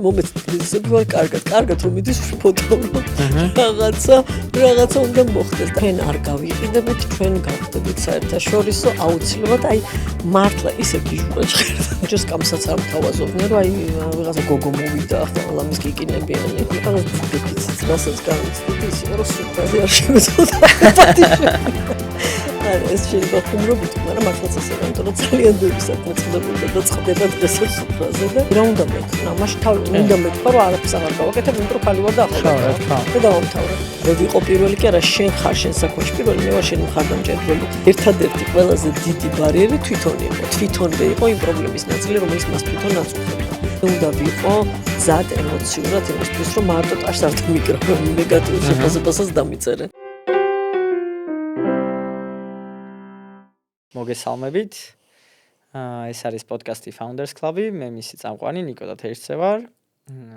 მომეცდები ვარ კარგად რომ მიდის ფოტო რაღაცა უნდა მოხდეს და ჩვენ არ გავიყიდებით, ჩვენ გავხდებით საერთაშორისო აუცილებლად აი მართლა ისე გიჟურა ჭირდა ჯერ სკამსაც არ მთავაზობდნენ რომ აი რაღაცა გოგო მოვიდა ახლა ლამის გიკინებიანი რაღაც დიფიციტს რასაც განიცდით ისე რომ სუპრაზე არ შემეცოდა ეს შეიძლება ხუმრობით, მაგრამ მართლაც ასე რომ ძალიან ბევრი საქმე წდებოდა და წდება დღესაც სუფრაზე და რა უნდა მეთქვა, მაშინ თავი უნდა მეთქვა, რომ არაფერს აღარ გავაკეთებ, იმიტომ რომ ხალი ვარ და ახლა და დავამთავრე. მე ვიყო პირველი კი არა, შენ ხარ შენ საქმეში პირველი, მე ვარ შენი მხარდამჭერებელი. ერთადერთი ყველაზე დიდი ბარიერი თვითონ იყო. თვითონვე იყო იმ პრობლემის ნაწილი, რომელიც მას თვითონ აწუხებდა. უნდა ვიყო ზად ემოციურად იმისთვის, რომ მარტო ტაშს არ დამიკრავო, ნეგატიურ შეფასებასაც დამიწერე. მოგესალმებით. ეს არის პოდკასტი Founders Club-ი, მე მისი წამყვანი ნიკო და თეშცე ვარ.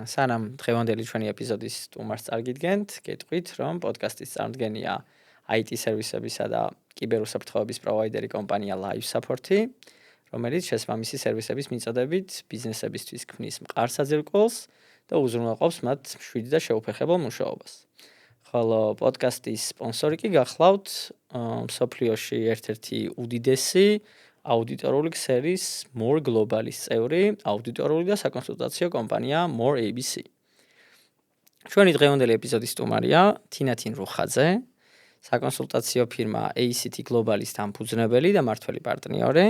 სანამ დღევანდელი ჩვენი ეპიზოდის სტუმარს წარგიდგენთ, გეტყვით, რომ პოდკასტის წარმომადგენია IT სერვისებისა და კიბერუსაფრთხოების პროვაიდერი კომპანია Live Support-ი, რომელიც შესაბამისი სერვისების მიწოდებით ბიზნესებისთვის ქმნის მყარ საძირკველს და უზრუნველყოფს მათ მშვიდ და შეუფერხებელ მუშაობას. ხოლო პოდკასტის სპონსორი კი გახლავთ მსოფლიოში ერთ-ერთი უდიდესი აუდიტორული ქსელის More Global-ის წევრი, აუდიტორული და საკონსულტაციო კომპანია More ABC. ჩვენი დღევანდელი ეპიზოდის სტუმარია თინათინ რუხაძე, საკონსულტაციო ფირმა ACT Global-ის დამფუძნებელი და მმართველი პარტნიორი,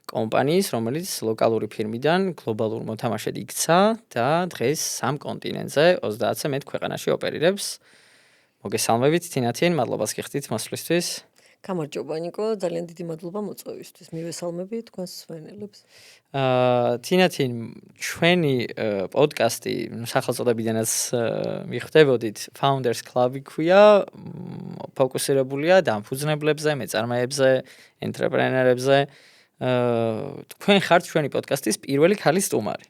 კომპანიის, რომელიც ლოკალური ფირმიდან გლობალურ მოთამაშედ იქცა და დღეს სამ კონტინენტზე 30-ზე მეტ ქვეყანაში ოპერირებს. მოგესალმებით თინათინ, მადლობას გიხდით მოსვლისთვის. გამარჯობა ნიკო, ძალიან დიდი მადლობა მოწვევისთვის. მივესალმები თქვენს მსმენელებს. თინათინ, ჩვენი პოდკასტი სახელწოდებიდანაც მიხვდებოდით Founders Club-ი ქვია, ფოკუსირებულია დამფუძნებლებზე, მეწარმეებზე, ენტრეპრენერებზე. თქვენ ხართ ჩვენი პოდკასტის პირველი ქალი სტუმარი.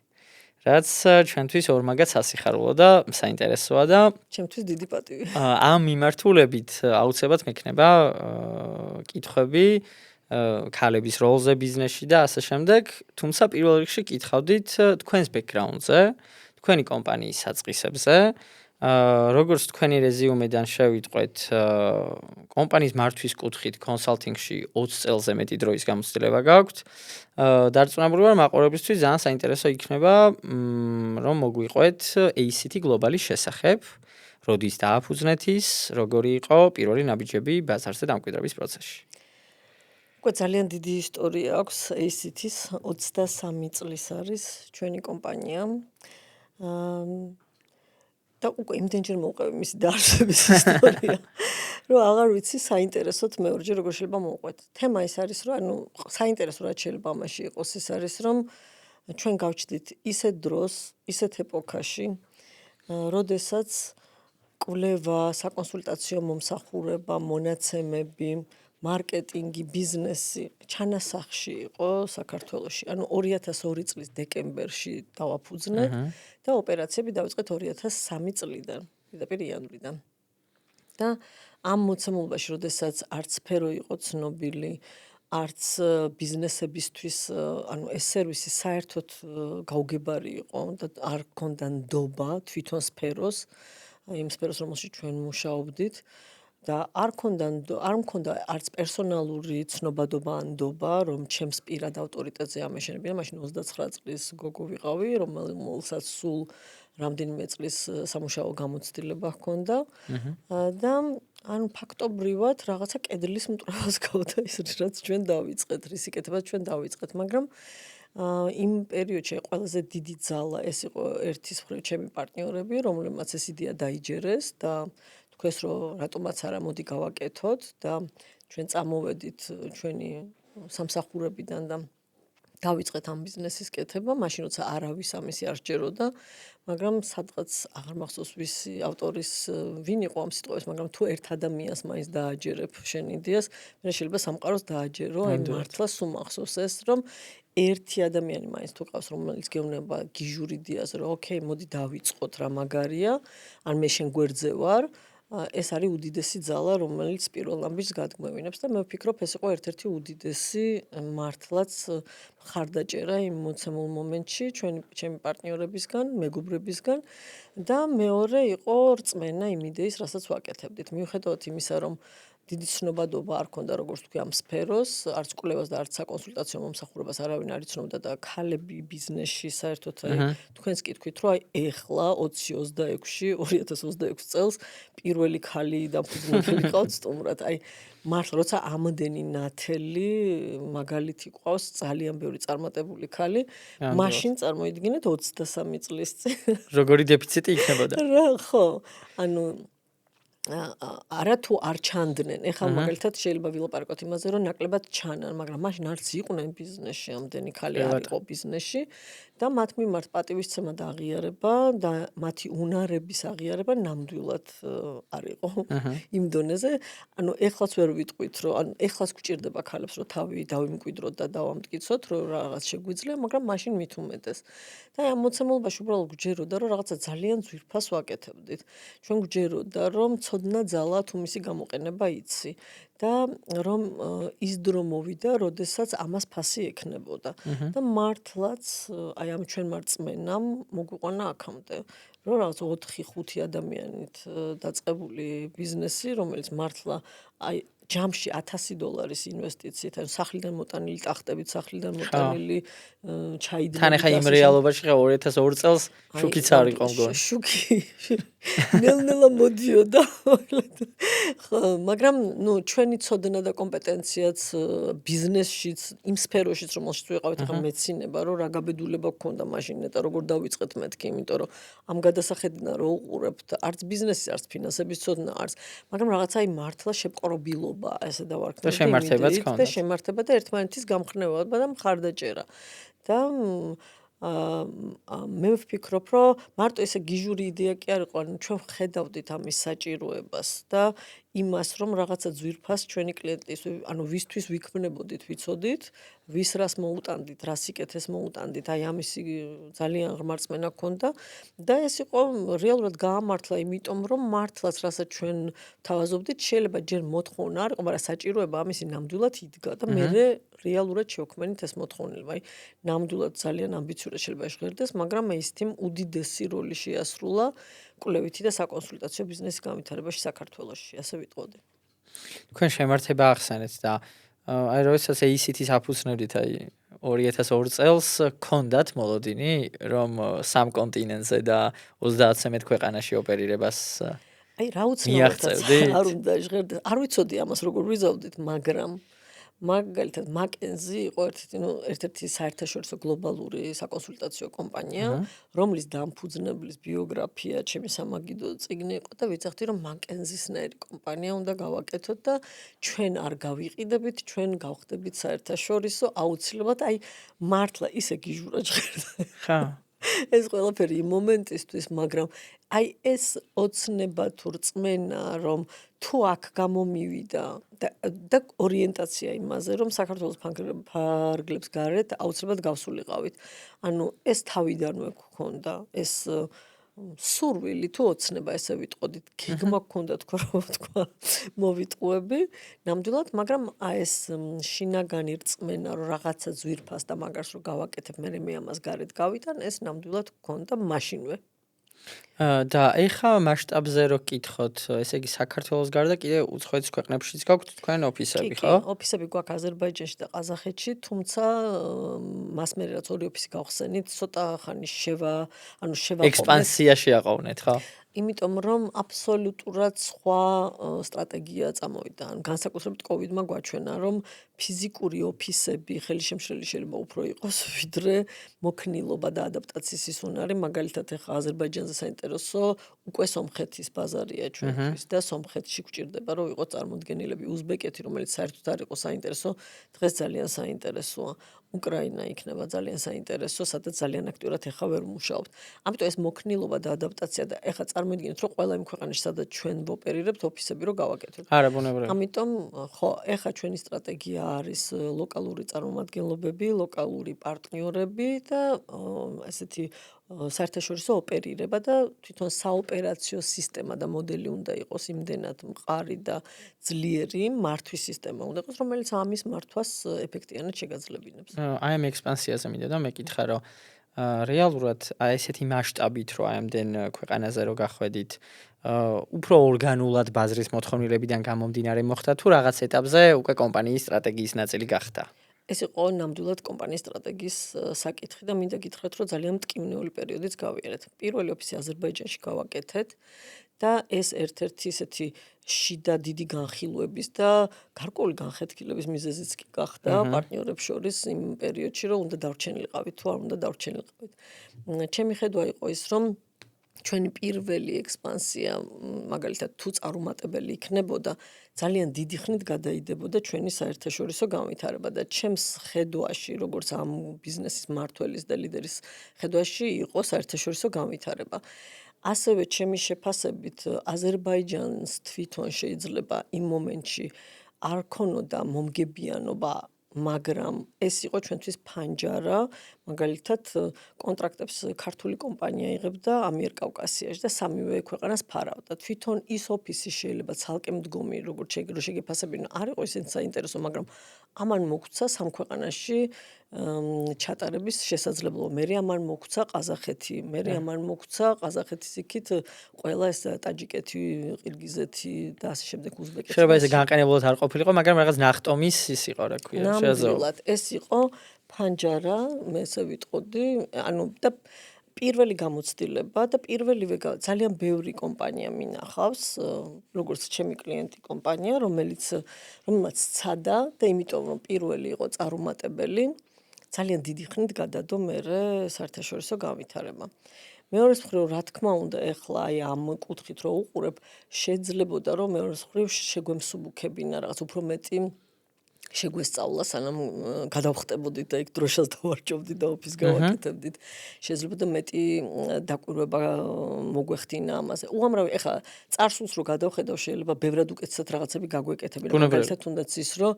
რაც ჩვენთვის ორმაგად სასიხარულო და საინტერესოა და ჩემთვის დიდი პატივი. ამ მიმართულებით აუცილებლად მექნება კითხვები ქალების როლზე ბიზნესში და ასე შემდეგ, თუმცა პირველ რიგში კითხავდით თქვენს ბექგრაუნდზე, თქვენი კომპანიის საწყისებზე, როგორც თქვენი რეზიუმედან შევიტყვეთ, კომპანიის მართვის კუთხით კონსალტინგში 20 წელზე მეტი დროის გამოცდილება გაქვთ. დარწმუნებული ვარ, მაყურებლისთვის ძალიან საინტერესო იქნება, რომ მოგვიყვეთ ACT Global-ის შესახებ, როდის დააფუძნეთ ის, როგორი იყო პირველი ნაბიჯები ბაზარზე დამკვიდრების პროცესში. უკვე ძალიან დიდი ისტორია აქვს ACT-ის, 23 წლის არის ჩვენი კომპანია. და უკვე იმდენჯერ მოვყევი მისი დაარსების ისტორია, რომ აღარ ვიცი საინტერესოდ მეორჯერ როგორ შეიძლება მოვყვეთ. თემა ის არის, რომ ანუ საინტერესო რაც შეიძლება ამაში იყოს, ის არის, რომ ჩვენ გავჩდით ისეთ დროს, ისეთ ეპოქაში, როდესაც კვლევა, საკონსულტაციო მომსახურება, მონაცემები, მარკეტინგი, ბიზნესი ჩანასახში იყო საქართველოში. ანუ 2002 წლის დეკემბერში დავაფუძნეთ და ოპერაციები დავიწყეთ 2003 წლიდან, პირდაპირ იანვრიდან. და ამ მოცემულობაში, როდესაც არც სფერო იყო ცნობილი, არც ბიზნესებისთვის, ანუ ეს სერვისი საერთოდ გაუგებარი იყო და არ ჰქონდა ნდობა თვითონ სფეროს, იმ სფეროს, რომელშიც ჩვენ მუშაობდით. და არ მქონდა არც პერსონალური ცნობადობა ან ნდობა, რომ ჩემს პირად ავტორიტეტზე ამეშენებინა, მაშინ 29 წლის გოგო ვიყავი, რომელსაც სულ რამდენიმე წლის სამუშაო გამოცდილება ჰქონდა და ანუ ფაქტობრივად რაღაცა კედლის მტრობას გავდა ის რაც ჩვენ დავიწყეთ, რის სიკეთებაც ჩვენ დავიწყეთ, მაგრამ იმ პერიოდში ყველაზე დიდი ძალა ეს იყო ერთის მხრივ ჩემი პარტნიორები, რომლებმაც ეს იდეა დაიჯერეს და თქვეს რომ რატომაც არა მოდი გავაკეთოთ და ჩვენ წამოვედით ჩვენი სამსახურებიდან და დავიწყეთ ამ ბიზნესის კეთება, მაშინ როცა არავის ამისი არ სჯეროდა, მაგრამ სადღაც აღარ მახსოვს ვისი ავტორის ვინ იყო ამ სიტყვების, მაგრამ თუ ერთ ადამიანს მაინც დააჯერებ შენ იდეას, მე შეიძლება სამყაროს დააჯერო, აი მართლა სულ მახსოვს ეს, რომ ერთი ადამიანი მაინც თუ ყავს, რომელიც გეუბნება გიჟურ იდეას, რომ ოკეი, მოდი დავიწყოთ რა მაგარია, ან მე შენ გვერდზე ვარ, ეს არის უდიდესი ძალა, რომელიც პირველ ამბიჯს გადმევინებს და მე ვფიქრობ, ეს იყო ერთ-ერთი უდიდესი მართლაც მხარდაჭერა იმ მოცემულ მომენტში ჩემი პარტნიორებისგან, მეგობრებისგან და მეორე იყო რწმენა იმ იდეის, რასაც ვაკეთებდით. მიუხედავად იმისა, რომ დიდი ცნობადობა არ ქონდა როგორც თქვი ამ სფეროს, არც კვლევას და არც საკონსულტაციო მომსახურებას არავინ არ იცნობდა და ქალები ბიზნესში საერთოდ თქვენს კითხვით, რომ ეხლა 2026-ში 2026 წელს პირველი ქალი დამფუძნებელი ყავთ სტუმრად. მართლა როცა ამდენი ნათელი მაგალითი ყავს ძალიან ბევრი წარმატებული ქალი, მაშინ წარმოიდგინეთ 23 წლის წინ. როგორი დეფიციტი იქნებოდა? ხო, ანუ არა თუ არ ჩანდნენ. ეხლა მაგალითად შეიძლება ვილაპარაკოთ იმაზე, რომ ნაკლებად ჩანან, მაგრამ მაშინ არც იყვნენ ბიზნესში, ამდენი ქალი არ იყო ბიზნესში და მათ მიმართ პატივისცემა და აღიარება და მათი უნარების აღიარება ნამდვილად არ იყო იმ დონეზე. ანუ ეხლაც ვერ ვიტყვით, რომ ანუ ეხლაც გვჭირდება ქალებს, რომ თავი დავიმკვიდროთ და დავამტკიცოთ, რომ რაღაც შეგვიძლია, მაგრამ მაშინ მით უმეტეს. და ამ მოცემულობაში უბრალოდ გვჯეროდა, რომ რაღაცა ძალიან ძვირფას ვაკეთებდით. ჩვენ გვჯეროდა, რომ ცოდნა ძალა თუ მისი გამოყენება იცი და რომ ის დრო მოვიდა, როდესაც ამას ფასი ექნებოდა. და მართლაც აი ამ ჩვენმა რწმენამ მოგვიყვანა აქამდე, რომ რაღაც 4-5 ადამიანით დაწყებული ბიზნესი, რომელიც მართლა აი ჯამში $1000 ინვესტიციით, ანუ სახლიდან მოტანილი ტახტებით, სახლიდან მოტანილი ჩაიდნები. თან ახლა იმ რეალობაში ხა 2002 წელს შუქიც არ იყო მგონი. შუქი ნელ-ნელა მოდიოდა. ხო, მაგრამ ნუ ჩვენი ცოდნა და კომპეტენციაც ბიზნესშიც, იმ სფეროშიც, რომელშიც ვიყავით, ახლა მეცინება, რომ რა გაბედულება გქონდა მაშინ ნეტა როგორ დავიწყეთ მეთქი, იმიტომ რომ ამ გადასახედიდან რო უყურებთ, არც ბიზნესის, არც ფინანსების ცოდნა არც, მაგრამ რაღაცა აი მართლა შეპყრობილობა, ესე დავარქმევ და შემართებაც და ქონდა. შემართება და ერთმანეთის გამხნევება და მხარდაჭერა. და მე ვფიქრობ, რომ მარტო ესე გიჟური იდეა კი არ იყო, ანუ ჩვენ ხედავდით ამის საჭიროებას და იმას, რომ რაღაცა ძვირფას ჩვენი კლიენტის, ანუ ვისთვის ვიქმნებოდით, ვიცოდით, ვის რას მოუტანდით, რა სიკეთეს მოუტანდით, აი ამისი ძალიან ღრმა რწმენა გქონდა და ეს იყო რეალურად გაამართლა, იმიტომ რომ მართლაც რასაც ჩვენ თავაზობდით, შეიძლება ჯერ მოთხოვნა არ იყო, მაგრამ საჭიროება ამისი ნამდვილად იდგა და მე რეალურად შევქმნით ეს მოთხოვნილება. აი ნამდვილად ძალიან ამბიციურად შეიძლება შეღერდეს, მაგრამ ეს თემ უდიდესი როლი შეასრულა კვლევითი და საკონსულტაციო ბიზნესის განვითარებაში საქართველოში, ასე ვიტყოდი. თქვენ შემართება ახსენეთ და აი როდესაც ACT-ს აფუძნებდით, აი 2002 წელს გქონდათ მოლოდინი, რომ სამ კონტინენტზე და 30-მეთ ქვეყანაში ოპერირებას აი რა უცნაურად არ უნდა ჟღერდეს. არ ვიცოდი ამას როგორ ვიზავდით, მაგრამ მაგალითად McKinsey იყო ერთ-ერთი საერთაშორისო გლობალური საკონსულტაციო კომპანია, რომლის დამფუძნებლის ბიოგრაფია ჩემი სამაგიდო წიგნი იყო და ვიცახდი, რომ McKinsey-სნაირი კომპანია უნდა გავაკეთოთ და ჩვენ არ გავიყიდებით, ჩვენ გავხდებით საერთაშორისო, აუცილებლად აი მართლა ისე გიჟურად ჟღერდა. ხა ეს ყველაფერი იმ მომენტისთვის, მაგრამ აი ეს ოცნება თუ რწმენა, რომ თუ აქ გამომივიდა და ორიენტაცია იმაზე, რომ საქართველოს ფარგლებს გარეთ აუცილებლად გავსულიყავით. ანუ ეს თავიდანვე გქონდა, ეს სურვილი თუ ოცნება, ესე ვიტყოდით, გეგმა გქონდა თქვა მოვიტყუები, ნამდვილად, მაგრამ აი ეს შინაგანი რწმენა, რომ რაღაცა ძვირფას და მაგას რო გავაკეთებ, მე ამას გარეთ გავიტან, ეს ნამდვილად გქონდა მაშინვე. და ეხა მასშტაბზე რო კითხოთ, ესე იგი საქართველოს გარდა კიდე უცხოეთის ქვეყნებშიც გაქვთ თქვენ ოფისები, ხო? კი, ოფისები გვაქვს აზერბაიჯანში და ყაზახეთში, თუმცა მას მე რაც ორი ოფისი გავხსენით, ცოტა ხანი შევა ექსპანსიაში აყოვნეთ, ხო? იმიტომ რომ აბსოლუტურად სხვა სტრატეგია წამოვიდა. განსაკუთრებით COVID-მა გვაჩვენა, რომ ფიზიკური ოფისები ხელშემშლელი შეიძლება უფრო იყოს, ვიდრე მოქნილობა და ადაპტაციის ისუნარი. მაგალითად, ეხა აზერბაიჯანზე საინტერესო უკვე სომხეთის ბაზარია ჩვენთვის და სომხეთში გვჭირდება, რომ იყოს წარმოდგენილები. უზბეკეთი, რომელიც საერთოდ არ იყო საინტერესო, დღეს ძალიან საინტერესოა. უკრაინა იქნება ძალიან საინტერესო, სადაც ძალიან აქტიურად ეხა ვერ მუშაობთ. ამიტომ ეს მოქნილობა და ადაპტაცია და ეხა წარმოიდგინეთ, რომ ყველა იმ ქვეყანაში, სადაც ჩვენ ვოპერირებთ, ოფისები რო გავაკეთოთ. არა, ბუნებრივია. ამიტომ ხო, ეხა ჩვენი სტრატეგია არის ლოკალური წარმომადგენლობები, ლოკალური პარტნიორები და ესეთი საერთაშორისო ოპერირება და თვითონ საოპერაციო სისტემა და მოდელი უნდა იყოს იმდენად მყარი და ძლიერი მართვის სისტემა უნდა იყოს, რომელიც ამის მართვას ეფექტიანად შეგაძლებინებს. აი ამ ექსპანსიაზე მინდოდა მეკითხა, რომ რეალურად აი ესეთი მასშტაბით რო აი ამდენ ქვეყანაზე რო გახვედით, უფრო ორგანულად ბაზრის მოთხოვნილებიდან გამომდინარე მოხდა თუ რაღაც ეტაპზე უკვე კომპანიის სტრატეგიის ნაწილი გახდა? ეს იყო ნამდვილად კომპანიის სტრატეგიის საკითხი და მინდა გითხრათ, რომ ძალიან მტკივნეული პერიოდიც გავიარეთ. პირველი ოფისი აზერბაიჯანში გავაკეთეთ და ეს ერთ-ერთი ისეთი შიდა დიდი განხილვების და გარკვეული განხეთქილების მიზეზიც კი გახდა პარტნიორებს შორის იმ პერიოდში, რომ უნდა დავრჩენილიყავით თუ არ უნდა დავრჩენილიყავით. ჩემი ხედვა იყო ის, რომ ჩვენი პირველი ექსპანსია მაგალითად თუ წარუმატებელი იქნებოდა, ძალიან დიდი ხნით გადაიდებოდა ჩვენი საერთაშორისო განვითარება და ჩემს ხედვაში, როგორც ამ ბიზნესის მმართველის და ლიდერის ხედვაში იყო საერთაშორისო განვითარება. ასევე ჩემი შეფასებით აზერბაიჯანს თვითონ შეიძლება იმ მომენტში არ ქონოდა მომგებიანობა, მაგრამ ეს იყო ჩვენთვის ფანჯარა, მაგალითად კონტრაქტებს ქართული კომპანია იღებდა ამიერკავკასიაში და სამივე ქვეყანას ფარავდა. თვითონ ის ოფისი შეიძლება ცალკე მდგომი, როგორც შეგეფასებინა, არ იყო ისეთი საინტერესო, მაგრამ ამან მოგვცა სამ ქვეყანაში ჩატარების შესაძლებლობა. მე ამან მოგვცა ყაზახეთი, მე ამან მოგვცა ყაზახეთის იქით ყველა ეს ტაჯიკეთი, ყირგიზეთი და ასე შემდეგ უზბეკეთი. შეიძლება ესე განყენებულად არ ყოფილიყო, მაგრამ რაღაც ნახტომის ის იყო, რა ქვია, ნამდვილად ეს იყო ფანჯარა, მე ესე ვიტყოდი, ანუ და პირველი გამოცდილება და პირველივე ძალიან ბევრი კომპანია მინახავს, როგორც ჩემი კლიენტი კომპანია, რომელმაც სცადა და იმიტომ რომ პირველი იყო წარუმატებელი, ძალიან დიდი ხნით გადადო მერე საერთაშორისო განვითარება. მეორეს მხრივ, რა თქმა უნდა, ეხლა აი ამ კუთხით რო უყურებ, შეძლებოდა რომ მეორეს მხრივ შეგვემსუბუქებინა რაღაც უფრო მეტი შეგვესწავლა, სანამ გადავხტებოდით და იქ დროშას დავარჯობდით და ოფისს გავაკეთებდით. შეძლებოდა მეტი დაკვირვება მოგვეხდინა ამაზე. უამრავი, ეხლა წარსულს რო გადავხედავ, შეიძლება ბევრად უკეთესად რაღაცები გაგვეკეთებინა, მაგალითად თუნდაც ის, რომ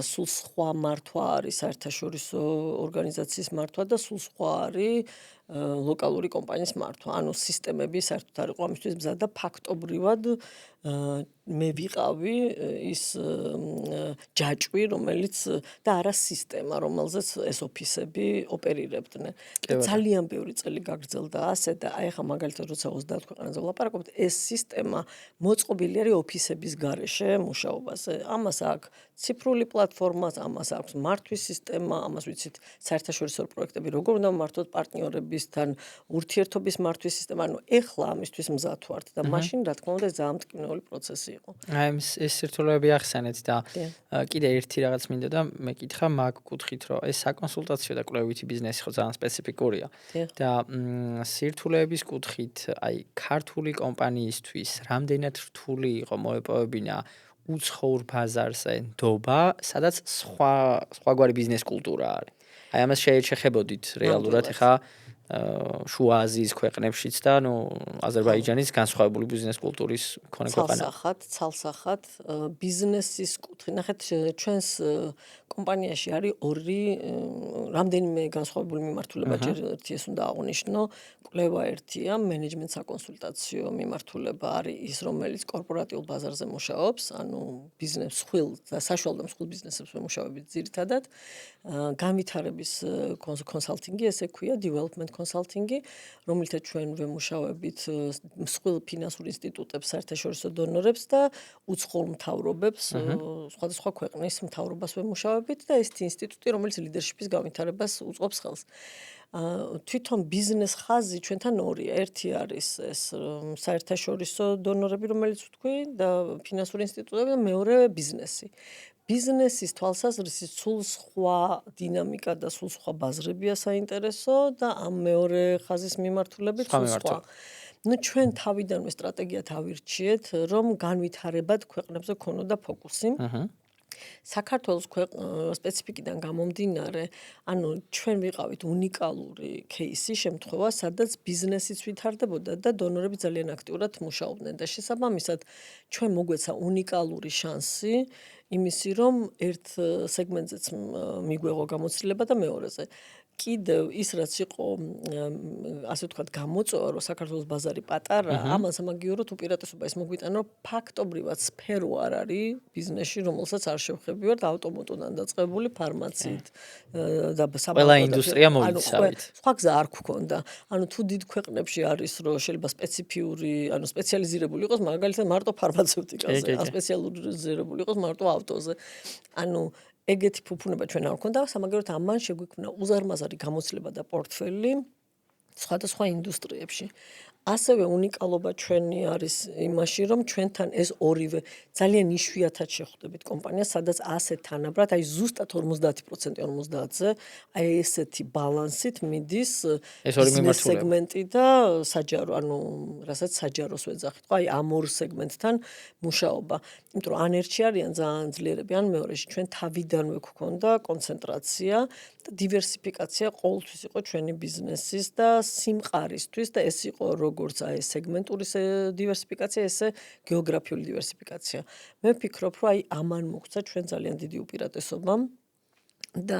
სულ სხვა მართვა არის საერთაშორისო ორგანიზაციის მართვა და სულ სხვა არის ლოკალური კომპანიის მართვა. ანუ სისტემები საერთოდ არ იყო ამისთვის მზად და ფაქტობრივად მე ვიყავი ის ჯაჭვი, რომელიც და არა სისტემა, რომელზეც ეს ოფისები ოპერირებდნენ. და ძალიან ბევრი წელი გაგრძელდა ასე და აი ახლა მაგალითად როცა 30 ქვეყანაზე ვლაპარაკობთ, ეს სისტემა მოწყობილი არის ოფისების გარეშე მუშაობაზე. ამას აქვს ციფრული პლატფორმა, ამას აქვს მართვის სისტემა, ამას ვიცით საერთაშორისო პროექტები, როგორ უნდა მართოთ პარტნიორებისთან, ურთიერთობის მართვის სისტემა. ანუ ეხლა ამისთვის მზად ვართ და მაშინ რა თქმა უნდა ძალიან მტკივნეული პროცესი იყო. აი ეს სირთულეები ახსენეთ და კიდე ერთი რაღაც მინდოდა მეკითხა მაგ კუთხით, რომ ეს საკონსულტაციო და კვლევითი ბიზნესი ხო ძალიან სპეციფიკურია და სირთულეების კუთხით, აი ქართული კომპანიისთვის რამდენად რთული იყო მოეპოვებინა უცხოურ ბაზარზე ნდობა, სადაც სხვაგვარი ბიზნეს კულტურა არის. აი ამას შეეხებოდით რეალურად ახლა შუა აზიის ქვეყნებშიც და ნუ აზერბაიჯანის განსხვავებული ბიზნეს კულტურის მქონე ქვეყანა. ცალსახად ბიზნესის კუთხე. ნახეთ, ჩვენს კომპანიაში არის ორი რამდენიმე განსხვავებული მიმართულება, ჯერ ერთი ეს უნდა აღვნიშნო, კვლევა ერთია, მენეჯმენტ საკონსულტაციო მიმართულება არის ის, რომელიც კორპორატიულ ბაზარზე მუშაობს, ანუ ბიზნეს მსხვილ და საშუალო და მსხვილ ბიზნესებს ვემუშავებით ძირითადად. განვითარების კონსალტინგი, ესე ქვია, development კონსალტინგი, რომელთაც ჩვენ ვემუშავებით მსხვილ ფინანსურ ინსტიტუტებს, საერთაშორისო დონორებს და უცხოურ მთავრობებს, სხვადასხვა ქვეყნის მთავრობას ვემუშავებით და ეს ინსტიტუტი, რომელიც ლიდერშიპის განვითარებას უწყობს ხელს. თვითონ ბიზნეს ხაზი ჩვენთან ორია. ერთი არის ეს საერთაშორისო დონორები, რომელიც ვთქვი და ფინანსური ინსტიტუტები და მეორე ბიზნესი. ბიზნესის თვალსაზრისით სულ სხვა დინამიკა და სულ სხვა ბაზრებია საინტერესო და ამ მეორე ხაზის მიმართულებით სულ სხვა. ნუ ჩვენ თავიდანვე სტრატეგიად ავირჩიეთ, რომ განვითარებად ქვეყნებზე ქონოდა ფოკუსი. საქართველოს სპეციფიკიდან გამომდინარე, ანუ ჩვენ ვიყავით უნიკალური кейსი, შემთხვევა, სადაც ბიზნესიც ვითარდებოდა და დონორები ძალიან აქტიურად მუშაობდნენ და შესაბამისად ჩვენ მოგვეცა უნიკალური შანსი იმისი, რომ ერთ სეგმენტზეც მიგვეღო გამოცდილება და მეორეზე. კიდევ ის რაც იყო ასე ვთქვათ გამოწვევა რომ საქართველოს ბაზარი პატარა ამან სამაგიეროდ უპირატესობა ის მოგვიტანა რომ ფაქტობრივად სფერო არ არის ბიზნესში რომელსაც არ შევხებივართ ავტომატოდან დაწყებული ფარმაციით და ყველა ინდუსტრია მოიცავით სხვა გზა არ გქონდა ანუ თუ დიდ ქვეყნებში არის რომ შეიძლება სპეციფიური ანუ სპეციალიზირებული იყოს მაგალითად მარტო ფარმაცევტიკაზე ან სპეციალიზირებული იყოს მარტო ავტოზე ანუ ეგეთი ფუფუნება ჩვენ არ გქონდა სამაგიეროდ ამან შეგვიქმნა უზარმაზარი გამოცდილება და პორტფელი სხვადასხვა ინდუსტრიებში ასევე უნიკალობა ჩვენი არის იმაში რომ ჩვენთან ეს ორივე ძალიან იშვიათად შეხვდებით კომპანიას სადაც ასე თანაბრად აი ზუსტად 50% 50-ზე აი ესეთი ბალანსით მიდის ეს ორი მიმართულება სეგმენტი და საჯარო ანუ რასაც საჯაროს ვეძახით ხო აი ამ ორ სეგმენტთან მუშაობა იმიტომ რომ ან ერთში არიან ძალიან ძლიერები ან მეორეში ჩვენ თავიდანვე გვქონდა კონცენტრაცია და დივერსიფიკაცია ყოველთვის იყო ჩვენი ბიზნესის და სიმყარისთვის და ეს იყო როგორც აი სეგმენტური დივერსიფიკაცია, ესე გეოგრაფიული დივერსიფიკაცია. მე ვფიქრობ, რომ აი ამან მოგვცა ჩვენ ძალიან დიდი უპირატესობა და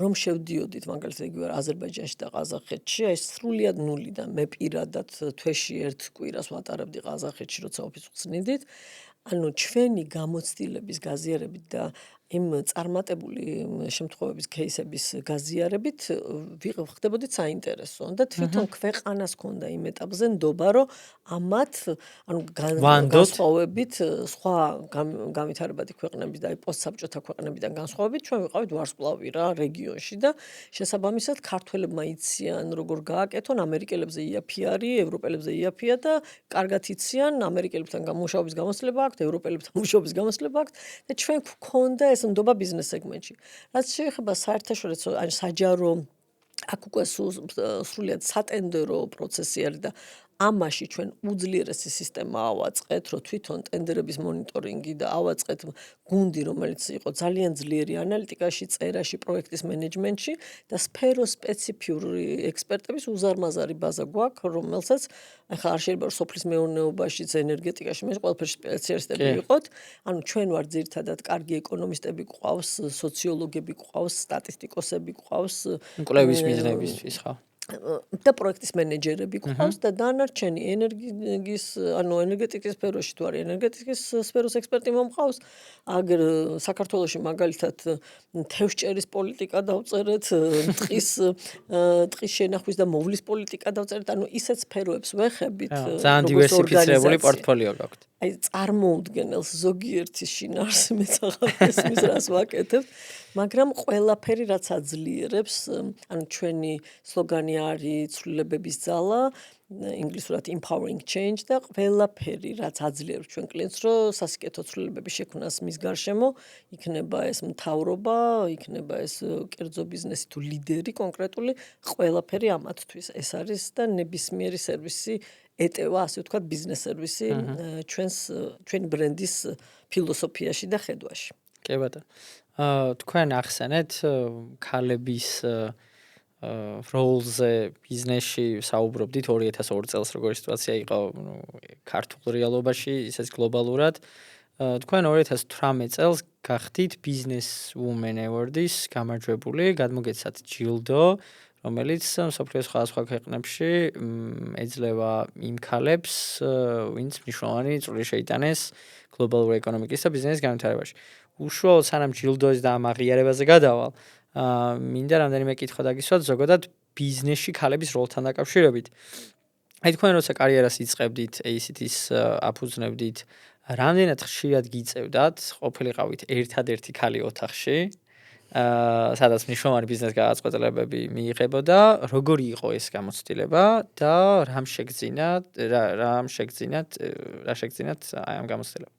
რომ შევდიოდით მაგალითად იგივე აზერბაიჯანში და ყაზახეთში, აი სრულიად ნულიდან მე პირადად თვეში ერთ კვირას ვატარებდი ყაზახეთში, როცა ოფისს ვწნიდით. ანუ ჩვენი გამოცდილების გაზიარებით და იმ წარმატებული შემთხვევების кейსების გაზიარებით ვიხდებოდით საინტერესო და თვითონ ქვეყანას ქონდა იმ ეტაპზე ნდობა რომ ამათ ანუ განსხვავებით სხვა განვითარებადი ქვეყნების და აი პოსტსაბჭოთა ქვეყნებიდან განსხვავებით ჩვენ ვიყავით ვარსკვლავი რა რეგიონში და შესაბამისად ქართველებმა იციან როგორ გააკეთონ ამერიკელებზე იაფი არის ევროპელებზე იაფია და კარგად იციან ამერიკელებთან გამუშავების გამოცდილება აქვს ევროპელებთან მუშაობის გამოცდილება აქვს და ჩვენ გვქონდა ეს ნდობა ბიზნეს სეგმენტში. რაც შეეხება საერთაშორისო ან საჯარო აქ უკვე სრულიად სატენდერო პროცესი არის და ამაში ჩვენ უძლიერესი სისტემა ავაწყეთ, რომ თვითონ ტენდერების მონიტორინგი და ავაწყეთ გუნდი, რომელიც იყო ძალიან ძლიერი ანალიტიკაში, წერაში, პროექტის მენეჯმენტში და სფერო სპეციფიური ექსპერტების უზარმაზარი ბაზა გვაქვს, რომელსაც ახლა არ შეიძლება რომ სოფლის მეურნეობაშიც, ენერგეტიკაში მე ყველაფერში სპეციალისტები ვიყოთ. ანუ ჩვენ ვარ ძირითადად კარგი ეკონომისტები გვყავს, სოციოლოგები გვყავს, სტატისტიკოსები გვყავს, კვლევის მიზნებისთვის ხო? და პროექტის მენეჯერები გვყავს და დანარჩენი ენერგიის ანუ ენერგეტიკის სფეროში თუ არის ენერგეტიკის სფეროს ექსპერტი მომყავს აგერ საქართველოში მაგალითად თევზჭერის პოლიტიკა დავწერეთ ტყის შენახვის და მოვლის პოლიტიკა დავწერეთ ანუ ისეთ სფეროებს ვეხებით ძალიან დივერსიფიცირებული პორტფოლიო გაქვთ აი წარმოუდგენელს ზოგიერთის შინაარს მეც ახლა ესმის რას ვაკეთებ მაგრამ ყველაფერი რაც აძლიერებს ანუ ჩვენი სლოგანი არის ცვლილებების ძალა ინგლისურად empowering change და ყველაფერი რაც აძლიერებს ჩვენ კლიენტს რომ სასიკეთო ცვლილებების შექმნას მის გარშემო იქნება ეს მთავრობა იქნება ეს კერძო ბიზნესი თუ ლიდერი კონკრეტული ყველაფერი ამათთვის ეს არის და ნებისმიერი სერვისი ეტევა ასე ვთქვათ ბიზნეს სერვისი ჩვენი ბრენდის ფილოსოფიაში და ხედვაში. კი ბატონო. თქვენ ახსენეთ ქალების როლზე ბიზნესში საუბრობდით 2002 წელს როგორი სიტუაცია იყო ქართულ რეალობაში, ისეც გლობალურად. თქვენ 2018 წელს გახდით Business Women Award-ის გამარჯვებული, გადმოგეცათ ჯილდო, რომელიც მსოფლიოს სხვადასხვა ქვეყნებში ეძლევა იმ ქალებს, ვინც მნიშვნელოვანი წვლილი შეიტანეს გლობალური ეკონომიკის და ბიზნესის განვითარებაში. უშუალოდ სანამ ჯილდოის და ამ აღიარებაზე გადავალ, მინდა რამდენიმე კითხვა დაგისვათ ზოგადად ბიზნესში ქალების როლთან დაკავშირებით. აი თქვენ როცა კარიერას იწყებდით, ACT-ის აფუძნებდით, რამდენად ხშირად გიწევდათ, ყოფილიყავით ერთადერთი ქალი ოთახში, სადაც მნიშვნელოვანი ბიზნეს გადაწყვეტილებები მიიღებოდა, როგორი იყო ეს გამოცდილება და რა შეგძინათ აი ამ გამოცდილებას?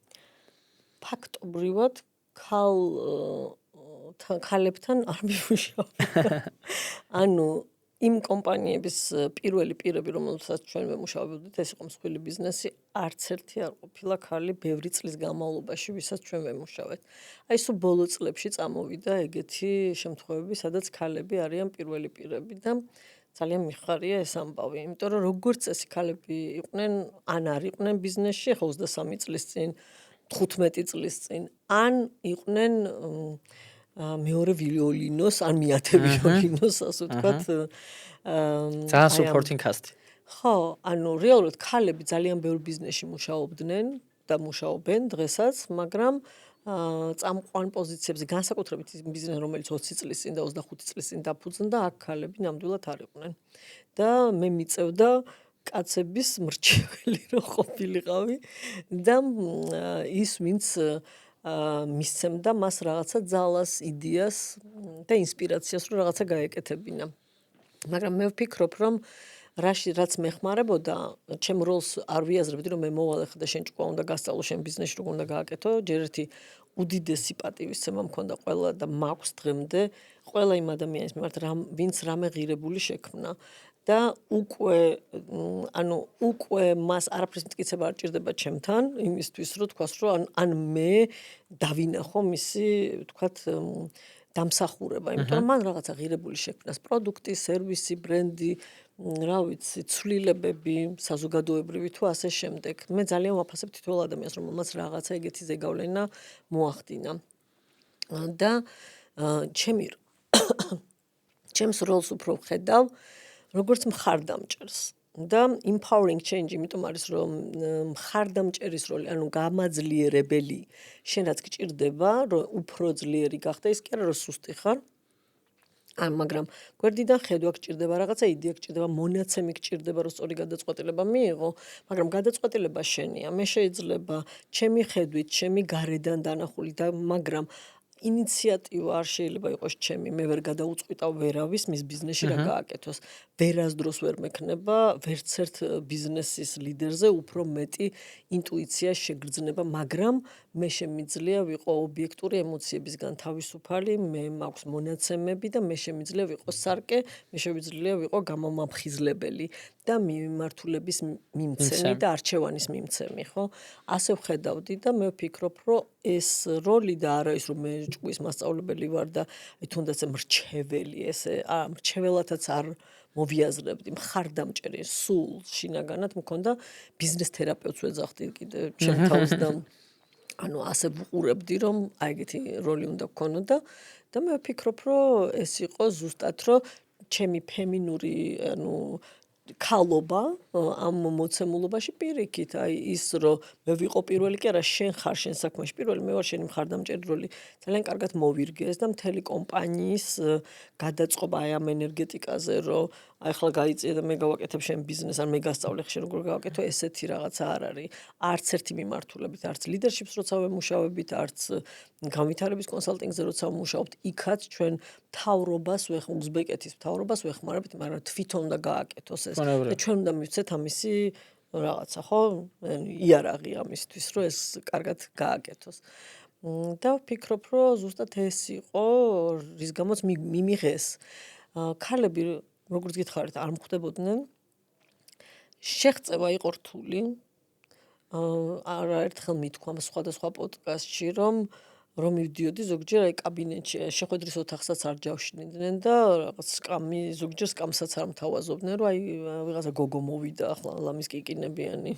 ფაქტობრივად ქალებთან არ მივმუშაობ. ანუ იმ კომპანიების პირველი პირები, რომელსაც ჩვენ ვემუშავებდით, ეს იყო მსხვილი ბიზნესი, არც ერთი არ ყოფილა ქალი ბევრი წლის განმავლობაში, ვისაც ჩვენ ვემუშავეთ. აი სულ ბოლო წლებში წამოვიდა ეგეთი შემთხვევები, სადაც ქალები არიან პირველი პირები და ძალიან მიხარია ეს ამბავი, იმიტომ რომ როგორც წესი ქალები იყვნენ, ან არ იყვნენ ბიზნესში, ხო 23 წლის წინ 15 წლის წინ ან იყვნენ მეორე ვიოლინოს, ან მეათე ვიოლინოს, ასე ვთქვათ. ძალიან supporting cast. ხო, ანუ რეალურად ქალები ძალიან ბევრ ბიზნესში მუშაობდნენ და მუშაობენ დღესაც, მაგრამ წამყვან პოზიციებზე განსაკუთრებით ის ბიზნესი, რომელიც 20 წლის წინ და 25 წლის წინ დაფუძნდა, აქ ქალები ნამდვილად არ იყვნენ. და მე მიწევდა კაცების მრჩეველი რო ყოფილიყავი და ის ვინც მისცემდა მას რაღაცა ძალას, იდეას და ინსპირაციას, რომ რაღაცა გაეკეთებინა. მაგრამ მე ვფიქრობ, რომ რაც მეხმარებოდა, ჩემ როლს არ ვიაზრებდი, რომ მე მოვალე ხა და შენ ჭკუა უნდა გასწავლო, შენ ბიზნესში როგორ უნდა გააკეთო, ჯერ ერთი უდიდესი პატივისცემა მქონდა ყველა და მაქვს დღემდე ყველა იმ ადამიანის მიმართ, ვინც რამე ღირებული შექმნა. და უკვე მას არაფრის მტკიცება არ ჭირდება ჩემთან, იმისთვის რომ თქვას, რომ ან მე დავინახო მისი, ვთქვათ, დამსახურება, იმიტომ რომ მან რაღაცა ღირებული შექმნას, პროდუქტი, სერვისი, ბრენდი, რა ვიცი, ცვლილებები, საზოგადოებრივი თუ ასე შემდეგ. მე ძალიან ვაფასებ თითოეულ ადამიანს, რომელმაც რაღაცა ეგეთი ზეგავლენა მოახდინა. და ჩემს როლს უფრო ვხედავ როგორც მხარდამჭერს და empowering change, იმიტომ არის რომ მხარდამჭერის როლი, ანუ გამაძლიერებელი, შენ რაც გჭირდება, რომ უფრო ძლიერი გახდე, ის კი არა რომ სუსტი ხარ, მაგრამ გვერდიდან ხედვა გჭირდება, რაღაცა იდეა გჭირდება, მონაცემი გჭირდება, რომ სწორი გადაწყვეტილება მიიღო, მაგრამ გადაწყვეტილება შენია. მე შეიძლება ჩემი ხედვით, ჩემი გარედან დანახული და მაგრამ ინიციატივა არ შეიძლება იყოს ჩემი, მე ვერ გადაუწყვიტავ ვერავის მის ბიზნესში რა გააკეთოს. ვერასდროს ვერ მექნება ვერც ერთ ბიზნესის ლიდერზე უფრო მეტი ინტუიცია შეგრძნება, მაგრამ მე შემიძლია ვიყო ობიექტური ემოციებისგან თავისუფალი, მე მაქვს მონაცემები და მე შემიძლია ვიყო სარკე, მე შემიძლია ვიყო გამომამხიზლებელი და მიმართულების მიმცემი და არჩევანის მიმცემი, ხო? ასე ვხედავდი და მე ვფიქრობ, რომ ეს როლი და არა ის რომ მე ჭკუის მასწავლებელი ვარ და თუნდაც მრჩეველი, ესე მრჩეველათაც არ მოვიაზრებდი, მხარდამჭერი, სულ შინაგანად მქონდა ბიზნეს თერაპევტს ვეძახდი კიდე ჩემ თავს და ანუ ასე ვუყურებდი, რომ აი ეგეთი როლი უნდა გქონოდა და მე ვფიქრობ, რომ ეს იყო ზუსტად, რომ ჩემი ფემინური, ანუ ქალობა ამ მოცემულობაში პირიქით, აი ის რომ მე ვიყო პირველი კი არა, შენ ხარ შენ საქმეში პირველი, მე ვარ შენი მხარდამჭერი როლი, ძალიან კარგად მოვირგეს და მთელი კომპანიის გადაწყობა აი ამ ენერგეტიკაზე, რომ აი ახლა გაიწიე და მე გავაკეთებ შენ ბიზნესს, ან მე გასწავლე ხე როგორ გავაკეთო, ესეთი რაღაცა არ არის. არც ერთი მიმართულებით, არც ლიდერშიპს როცა ვემუშავებით, არც განვითარების კონსალტინგზე როცა ვმუშაობთ, იქაც ჩვენ მთავრობას უზბეკეთის მთავრობას ვეხმარებთ, მაგრამ თვითონ უნდა გააკეთოს ეს. და ჩვენ უნდა მივცეთ ამისი რაღაცა, ხო? იარაღი ამისთვის, რომ ეს კარგად გააკეთოს. და ვფიქრობ, რომ ზუსტად ეს იყო, რის გამოც მიმიღეს. ქალები, როგორც გითხარით, არ მხვდებოდნენ. შეღწევა იყო რთული. არაერთხელ მithქვა სხვადასხვა პოდკასტში, რომ მივდიოდი ზოგჯერ აი კაბინეტში, შეხვედრის ოთახსაც არ ჯავშნიდნენ და რაღაც სკამი, ზოგჯერ სკამსაც არ მთავაზობდნენ, რომ აი ვიღაცა გოგო მოვიდა, ახლა ლამის კიკინებიანი.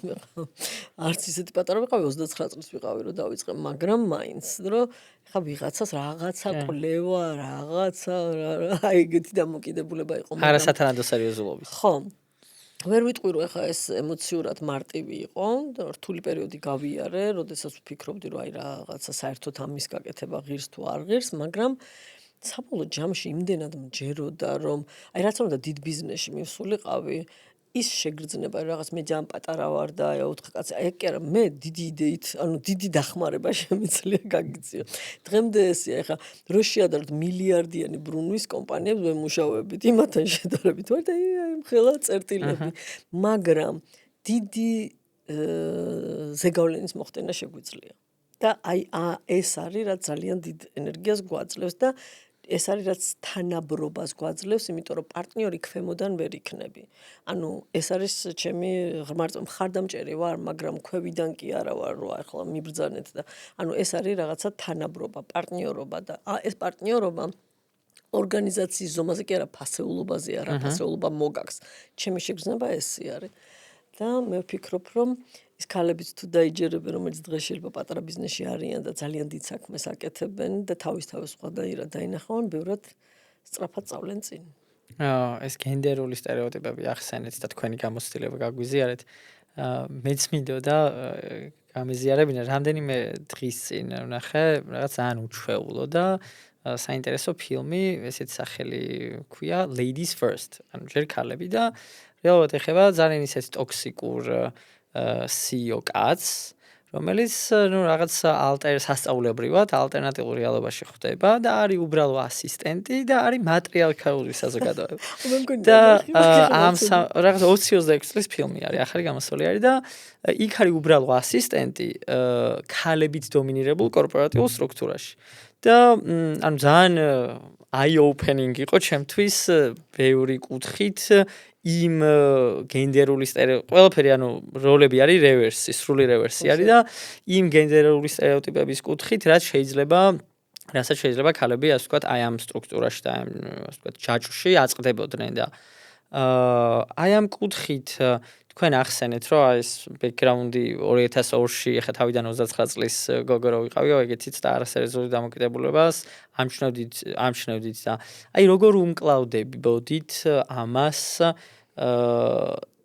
არც ისეთი პატარა ვიყავი, 29 წლის ვიყავი, რომ დავიწყე, მაგრამ მაინც, რომ ხა ვიღაცას რაღაცა კვლევა, რაღაცა აი ეგეთი დამოკიდებულება იყო, მაგრამ არასათანადო სერიოზულობის. ხო. ვერ ვიტყვი, რომ ეხა ეს ემოციურად მარტივი იყო, რთული პერიოდი გავიარე, როდესაც ვფიქრობდი, რომ აი რაღაცა საერთოდ ამის გაკეთება ღირს თუ არ ღირს, მაგრამ საბოლოო ჯამში იმდენად მჯეროდა, რომ აი რაც უნდა დიდ ბიზნესში მივსულიყავი, ის შეგრძნება, რაღაც მე ჯამ პატარა ვარ და აი 4 კაცი, აი კი არა, მე დიდი იდეით, ანუ დიდი დახმარება შემიძლია გაგიწიო. დღემდე ესია, ეხა რო შეადაროთ მილიარდიანი ბრუნვის კომპანიებს ვემუშავებით, იმათთან შედარებით ვარ და აი მხელა წერტილები, მაგრამ დიდი ზეგავლენის მოხდენა შეგვიძლია. და აი ეს არის, რაც ძალიან დიდ ენერგიას გვაძლევს და ეს არის რაც თანაბრობას გვაძლევს, იმიტომ რომ პარტნიორი ქვემოდან ვერ იქნები. ანუ ეს არის ჩემი ღმერთო მხარდამჭერი ვარ, მაგრამ ქვევიდან კი არა ვარ, რომ ახლა მიბრძანეთ და ანუ ეს არის რაღაცა თანაბრობა, პარტნიორობა და ეს პარტნიორობა ორგანიზაციის ზომაზე კი არა, ფასეულობაზე არა, ფასეულობა მოგაქს. ჩემი შეგრძნება ესე არის. და მე ვფიქრობ, რომ ის ქალებიც თუ დაიჯერებენ, რომელიც დღეს შეიძლება პატარა ბიზნესში არიან და ძალიან დიდ საქმეს აკეთებენ და თავის სხვადასხვა დაინახავენ, ბევრად სწრაფად სწავლენ წინ. ეს გენდერული სტერეოტიპები ახსენეთ და თქვენი გამოცდილება გაგვიზიარეთ. მეც მინდოდა გამიზიარებინა რამდენიმე დღის წინ ვნახე რაღაც ძალიან უჩვეულო და საინტერესო ფილმი, ესეც სახელი ქვია Ladies First. ანუ ჯერ ქალები და რეალურად ეხება ძალიან ისეთ ტოქსიკურ CEO კაცს, რომელიც რაღაც სასწაულებრივად ალტერნატიულ რეალობაში ხვდება და არის უბრალო ასისტენტი და არის მატრიარქალური საზოგადოება. და რაღაც 20-26 წლის ფილმი არის, ახალი გამოსული არის და იქ არის უბრალო ასისტენტი ქალებით დომინირებულ კორპორატიულ სტრუქტურაში. და ანუ ძალიან eye-opening იყო ჩემთვის ბევრი კუთხით იმ გენდერული ყველაფერი ანუ როლები არის რევერსი, სრული რევერსი არის და იმ გენდერული სტერეოტიპების კუთხით რასაც შეიძლება ქალები ასე ვთქვათ აი ამ სტრუქტურაში და ასე ვთქვათ ჯაჭვში აწყდებოდნენ და აი ამ კუთხით თქვენ ახსენეთ რომ აი ეს ბექგრაუნდი 2002-ში ახლა თავიდან 29 წლის გოგო რო ვიყავიო ეგეთიც და არასერიოზული დამოკიდებულებას ამჩნევდით და აი როგორ უმკლავდებოდით ამას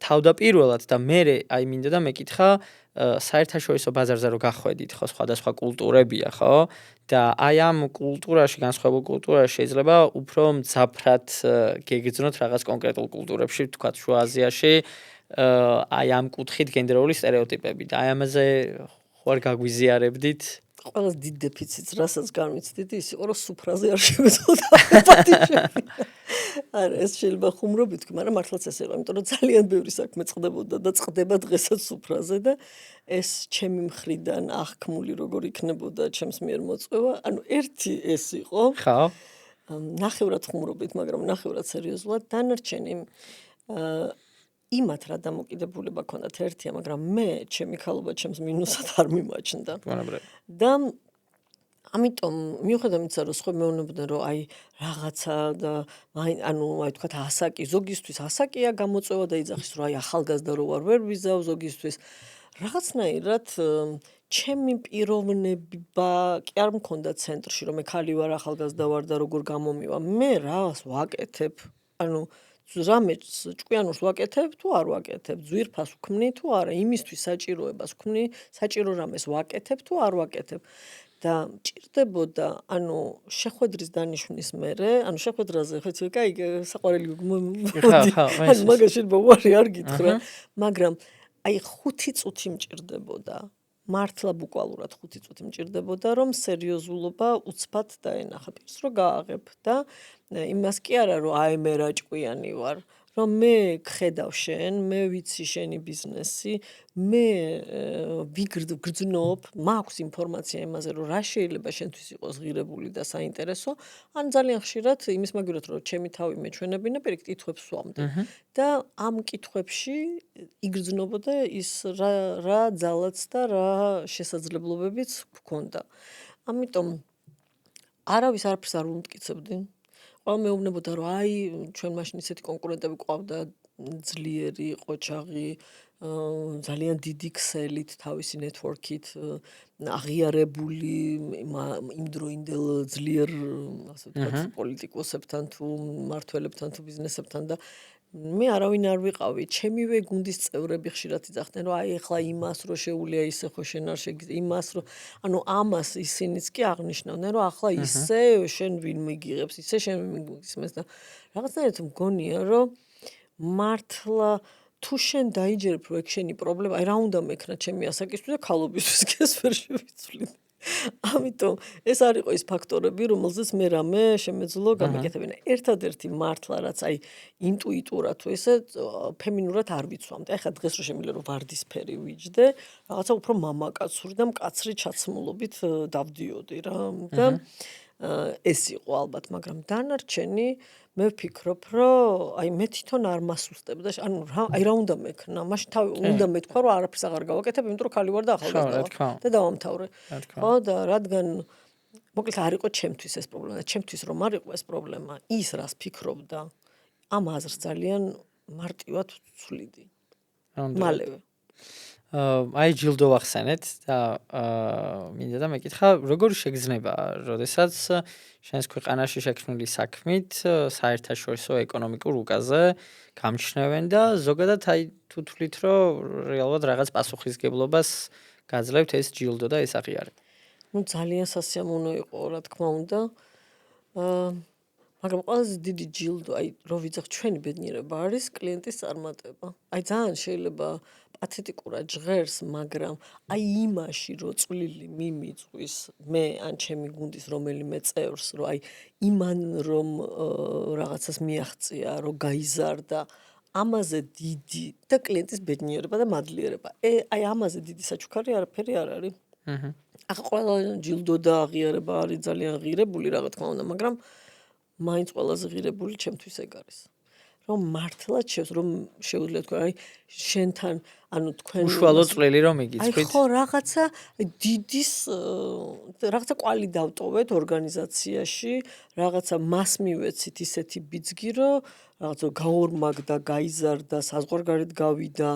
თავდაპირველად და მე აი მინდა და მეკითხა საერთაშორისო ბაზარზე რო გახვედით ხო სხვადასხვა კულტურებია ხო და აი ამ კულტურაში განსხვავებულ კულტურაში შეიძლება უფრო მძაფრად გეგრძნოთ რაღაც კონკრეტულ კულტურებში თქვათ შუა აზიაში აი ამ კუთხით გენდერული სტერეოტიპები და აი ამაზე ხوار გაგვიზიარებდით ყველაზე დიდ დეფიციტს რასაც განვიცდით ის იყო რომ სუფრაზე არ შემეძლოთ პატიჟები. არა ეს შეიძლება ხუმრობით თქვი, მაგრამ მართლაც ეს იყო, იმიტომ რომ ძალიან ბევრი საქმე წყდებოდა და წყდება დღესაც სუფრაზე და ეს ჩემი მხრიდან აღქმული როგორ იქნებოდა ჩემს მიერ მოწვევა, ანუ ერთი ეს იყო. ხო. ნახევრად ხუმრობით, მაგრამ ნახევრად სერიოზულად დანარჩენი იმათ რა დამოკიდებულება ქონდათ ერთია, მაგრამ მე ჩემი ქალობა ჩემს მინუსად არ მიმაჩნდა. და ამიტომ მიუხედავად იმისა, რომ სხვა მეუბნებოდნენ, რომ აი რაღაცა და ანუ აი თქვათ ასაკი, ზოგისთვის ასაკია გამოწვევა და იძახის, რომ აი ახალგაზრდა რო ვერ ვიზავ, ზოგისთვის რაღაცნაირად ჩემი პიროვნება კი არ მქონდა ცენტრში, რომ მე ქალი ვარ, ახალგაზრდა ვარ და როგორ გამომივა. მე რას ვაკეთებ? ანუ რამეც ჭკვიანურს ვაკეთებ თუ არ ვაკეთებ, ძვირფას ვქმნი თუ არა, იმისთვის საჭიროებას ვქმნი, საჭირო რამეს ვაკეთებ თუ არ ვაკეთებ. და მჭირდებოდა, ანუ შეხვედრის დანიშვნის მერე, ანუ შეხვედრაზე ხეცი კაი საყვარელი ანუ მაგაში ბავარი არ გითხრა, მაგრამ აი 5 წუთი მჭირდებოდა. მართლა ბუკვალურად 5 წუთი მჭირდებოდა, რომ სერიოზულობა უცბად დაენახა პირს, რომ გააღებ და იმას კი არა, რომ აი მე რა ჭკვიანი ვარ, რომ მე გხედავ შენ, მე ვიცი შენი ბიზნესი, მე ვიგრძნობ, მაქვს ინფორმაცია იმაზე, რომ რა შეიძლება შენთვის იყოს ღირებული და საინტერესო, ან ძალიან ხშირად იმის მაგივრად, რომ ჩემი თავი მეჩვენებინა, პირიქით კითხვებს ვსვამდი. და ამ კითხვებში იგრძნობოდა ის რა ძალაც და რა შესაძლებლობებიც გქონდა. ამიტომ არავის არაფერს არ უმტკიცებდი. ყველა მეუბნებოდა, რომ აი ჩვენ მაშინ ისეთი კონკურენტები გვყავდა, ძლიერი, ყოჩაღი, ძალიან დიდი ქსელით, თავისი ნეტვორკით, აღიარებული იმდროინდელ ძლიერ, ასე ვთქვათ, პოლიტიკოსებთან თუ მმართველებთან თუ ბიზნესებთან და მე არავინ არ ვიყავი, ჩემივე გუნდის წევრები ხშირად იძახდნენ, რომ აი ახლა იმას რო შეუულია ისე ხო შენ არ შეგიძლია იმას რო ანუ ამას ისინიც კი აღნიშნავდნენ, რომ ახლა ისე შენ ვინ მიგიღებს, ისე შენ მიგისმეს და რაღაცნაირად მგონია, რომ მართლა თუ შენ დაიჯერებ რომ ეგ შენი პრობლემა, აი რა უნდა მექნა ჩემი ასაკისთვის და ქალობისთვის კი ეს ვერ შევიცვლით. ამიტომ ეს არ იყო ის ფაქტორები, რომელზეც მე რამე შემეძლო გამეკეთებინა. ერთადერთი მართლა რაც აი ინტუიტურად თუ ესე ფემინურად არ ვიცვამდი. აი ხა დღეს რო შემიძლია რომ ვარდისფერი ვიჯდე, რაღაცა უფრო მამაკაცური და მკაცრი ჩაცმულობით დავდიოდი რა. და ეს იყო ალბათ, მაგრამ დანარჩენი მე ვფიქრობ, რომ აი მე თვითონ არ მასუსტებდა, ანუ აი რა უნდა მექნა, მაშინ თავი უნდა მეთქვა, რომ არაფერს აღარ გავაკეთებ, იმიტომ რომ ქალი ვარ და ახალგაზრდა ვარ და დავამთავრე. ხო და რადგან მოკლედ არ იყო ჩემთვის ეს პრობლემა, ჩემთვის რომ არ იყო ეს პრობლემა, ის რას ფიქრობდა, ამ აზრს ძალიან მარტივად ვცვლიდი. მალევე. აი ჯილდო ვახსენეთ და მინდა და მეკითხა როგორ შეგრძნება, როდესაც შენს ქვეყანაში შექმნილი საქმით საერთაშორისო ეკონომიკურ უკაზე გამჩნევენ და ზოგადად აი თუ თვლით რომ რეალურად რაღაც პასუხისგებლობას გაძლევთ ეს ჯილდო და ეს აღიარება. ნუ ძალიან სასიამოვნო იყო, რა თქმა უნდა. აა მაგრამ ყველაზე დიდი ჯილდო, აი რო ვიძახ ჩვენი ბედნიერება არის კლიენტის წარმატება. აი ძალიან შეიძლება პათეტიკურად ჟღერს, მაგრამ აი იმაში რო წვლილი მიმიწვის მე ან ჩემი გუნდის რომელიმე წევრს, რომ აი იმან რომ რაღაცას მიაღწია, რომ გაიზარდა, ამაზე დიდი და კლიენტის ბედნიერება და მადლიერება. აი ამაზე დიდი საჩუქარი არაფერი არ არის. ახლა ყველა ჯილდო და აღიარება არის ძალიან ღირებული, რა თქმა უნდა, მაგრამ მაინც ყველაზე ღირებული ჩემთვის ეგ არის. რომ მართლაც რომ შეუძლია თქვა, აი შენთან, ანუ თქვენ უშუალო წვლილი რომ აი იგიცხვით. ხო რაღაცა დიდის რაღაცა კვალი დავტოვეთ ორგანიზაციაში, რაღაცა მას მივეცით ისეთი ბიძგი, რომ რაღაცა გაორმაგდა, გაიზარდა, საზღვარგარეთ გავიდა,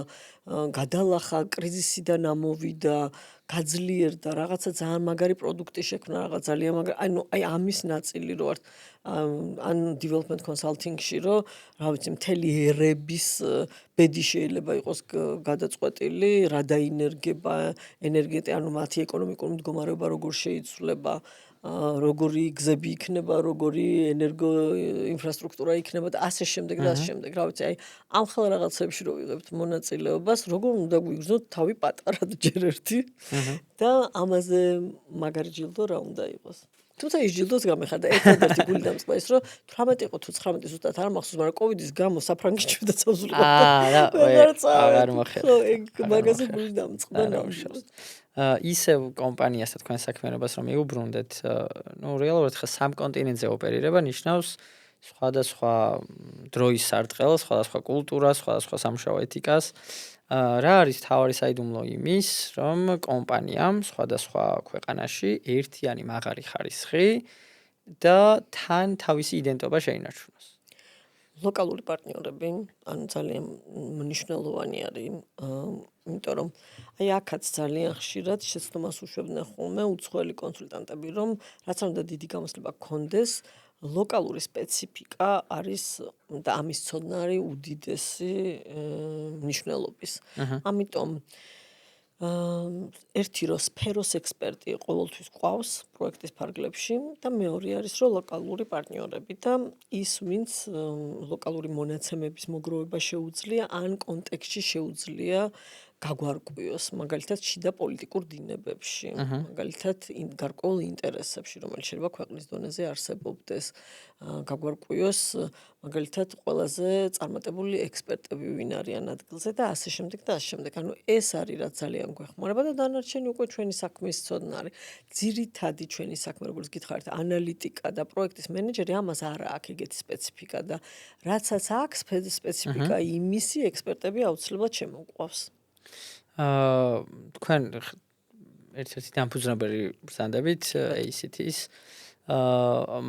გადალახა, კრიზისიდან ამოვიდა, გაძლიერდა, რაღაცა ძალიან მაგარი პროდუქტი შექმნა, რაღაც ძალიან მაგარი, ანუ აი ამის ნაწილი რო ვარ ან development consulting-ში, რომ რა ვიცი, მთელი ერების ბედი შეიძლება იყოს გადაწყვეტილი, რა დაინერგება, ანუ მათი ეკონომიკური მდგომარეობა როგორ შეიცვლება, როგორი გზები იქნება, როგორი ენერგო ინფრასტრუქტურა იქნება და ასე შემდეგ და ასე შემდეგ. რა ვიცი, აი ამ ხელ რაღაცებში რო ვიღებთ მონაწილეობას, როგორ უნდა გვიგრძნოთ თავი პატარად ჯერ ერთი და ამაზე მაგარი ჯილდო რა უნდა იყოს. თუმცა ის ჯილდოც გამეხარდა ერთადერთი გული დამწყდა ის, რომ 18 იყო თუ 19 ზუსტად არ მახსოვს, მაგრამ კოვიდის გამო საფრანგეთში შევიდა წავსულიყო. აღარ მოხერხდა. ხო, ეგ მაგაზე გული დამწყდა ნამუშევარს. ისევ კომპანიასთან თქვენ საქმიანობას რომ მიუბრუნდეთ, ნუ რეალურად ხა სამ კონტინენტზე ოპერირება ნიშნავს სხვადასხვა დროის სარტყელს, სხვადასხვა კულტურას, სხვადასხვა სამუშაო ეთიკას. რა არის თავარი საიდუმლო იმის, რომ კომპანიამ სხვადასხვა ქვეყანაში ერთიანი მაღარი ხარისხი და თან თავისი იდენტობა შეინარჩუნოს. ლოკალური პარტნიორები, ანუ ძალიან მნიშვნელოვანი არის, იმიტომ რომ აი აქაც ძალიან ხშირად შეცდომას უშვებდნენ ხოლმე უცხოელი კონსულტანტები, რომ რაც არ უნდა დიდი გამოსლება გქონდეს, ლოკალური სპეციფიკა არის და ამის ცოდნა არის უდიდესი მნიშვნელობის. ამიტომ ერთი რომ სფეროს ექსპერტი ყოველთვის ყავს პროექტის ფარგლებში და მეორე არის რომ ლოკალური პარტნიორები და ის ვინც ლოკალური მონაცემების მოგროვება შეუძლია ან კონტექსტში შეუძლია გაგვარკვიოს, მაგალითად შიდა პოლიტიკურ დინებებში, მაგალითად გარკვეულ ინტერესებში, რომელიც შეიძლება ქვეყნის დონეზე არსებობდეს, გაგვარკვიოს, მაგალითად ყველაზე წარმატებული ექსპერტები ვინ არიან ადგილზე და ასე შემდეგ და ასე შემდეგ. ანუ ეს არის რაც ძალიან გვეხმარება და დანარჩენი უკვე ჩვენი საქმის ცოდნა არის. ძირითადი ჩვენი საქმე, როგორც გითხარით, ანალიტიკა და პროექტის მენეჯერი, ამას არ აქვს ეგეთი სპეციფიკა და რაცაც აქვს სპეციფიკა, იმისი ექსპერტები აუცილებლად შემოგვყავს. თქვენ ერთ-ერთი დამფუძნებელი ბრძანდებით ACT-ის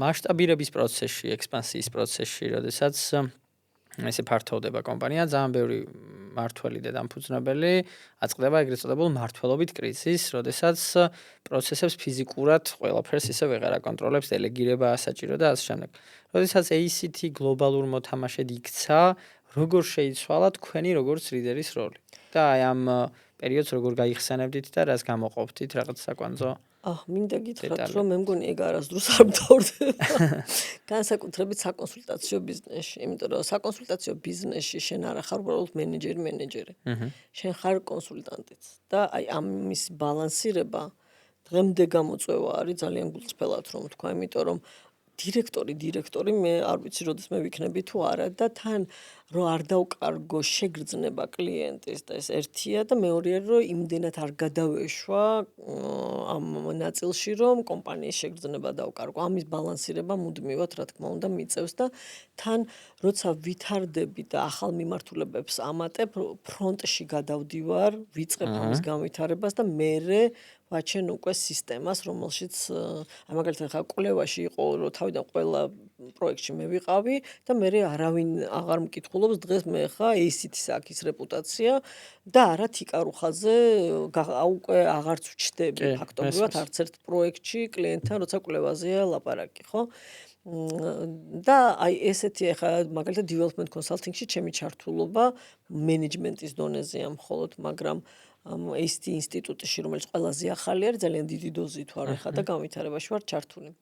მასშტაბირების პროცესში, ექსპანსიის პროცესში, როდესაც ესე ფართოვდება კომპანია, ძალიან ბევრი მართველი და დამფუძნებელი აწყდება ეგრეთ წოდებულ მმართველობით კრიზისს, როდესაც პროცესებს ფიზიკურად ყველაფერს ისე ვეღარ აკონტროლებს, დელეგირება საჭირო და ასე შემდეგ. როდესაც ACT გლობალურ მოთამაშედ იქცა, როგორ შეიცვალა თქვენი როგორც ლიდერის როლი? და აი ამ პერიოდს როგორ გაიხსენებდით და რას გამოყოფდით რაღაც საკვანძო? მინდა გითხრათ, რომ მე მგონი ეგ არასდროს არ მთავრდება. განსაკუთრებით საკონსულტაციო ბიზნესში, იმიტომ რომ საკონსულტაციო ბიზნესში შენ არ ხარ უბრალოდ მენეჯერი. შენ ხარ კონსულტანტიც და აი ამის ბალანსირება დღემდე გამოწვევა არის ძალიან გულწრფელად რომ თქვა, იმიტომ რომ დირექტორი მე არ ვიცი როდის მე ვიქნები თუ არა და თან რომ არ დავკარგო შეგრძნება კლიენტის და ეს ერთია და მეორეა რომ იმდენად არ გადავეშვა ამ ნაწილში რომ კომპანიის შეგრძნება დავკარგო. ამის ბალანსირება მუდმივად რა თქმა უნდა მიწევს და თან როცა ვითარდები და ახალ მიმართულებებს ამატებ ფრონტში გადავდივარ, ვიწყებ ამის განვითარებას და მერე ვაჩენ უკვე სისტემას, რომელშიც აი მაგალითად ხა კვლევაში იყო რომ თავიდან ყველა პროექტში მე ვიყავი და მე არავინ აღარ მკითხულობს დღეს მე ხა ACT-ის აქვს ის რეპუტაცია და არა თიკარუხაზე უკვე აღარც ვჩდები ფაქტობრივად არც ერთ პროექტში კლიენტთან როცა კვლევაზეა ლაპარაკი, ხო? და აი ესეთი ახლა მაგალითად development consulting-ში ჩემი ჩართულობა მენეჯმენტის დონეზეა მხოლოდ, მაგრამ ACT ინსტიტუტში, რომელიც ყველაზე ახალი არის, ძალიან დიდი დოზით ვარ ახლა და განვითარებაში ვარ ჩართული.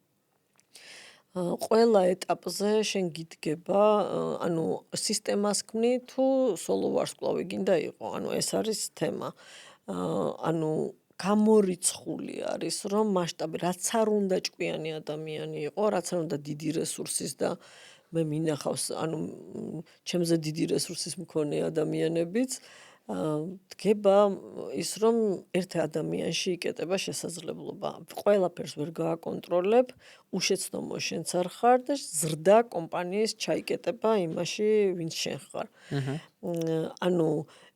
ყველა ეტაპზე შენ გიდგება, ანუ სისტემას ქმნი თუ solo ვარსკვლავი გინდა იყო, ანუ ეს არის თემა. ანუ გამორიცხული არის, რომ მასშტაბი რაც არ უნდა ჭკვიანი ადამიანი იყო, რაც არ უნდა დიდი რესურსის და მე მინახავს, ანუ ჩემზე დიდი რესურსის მქონე ადამიანებიც დგება ის, რომ ერთ ადამიანში იკეტება შესაძლებლობა. ყველაფერს ვერ გააკონტროლებ, უშეცდომო შენც არ ხარ და ზრდა კომპანიის ჩაიკეტება იმაში, ვინც შენ ხარ. ანუ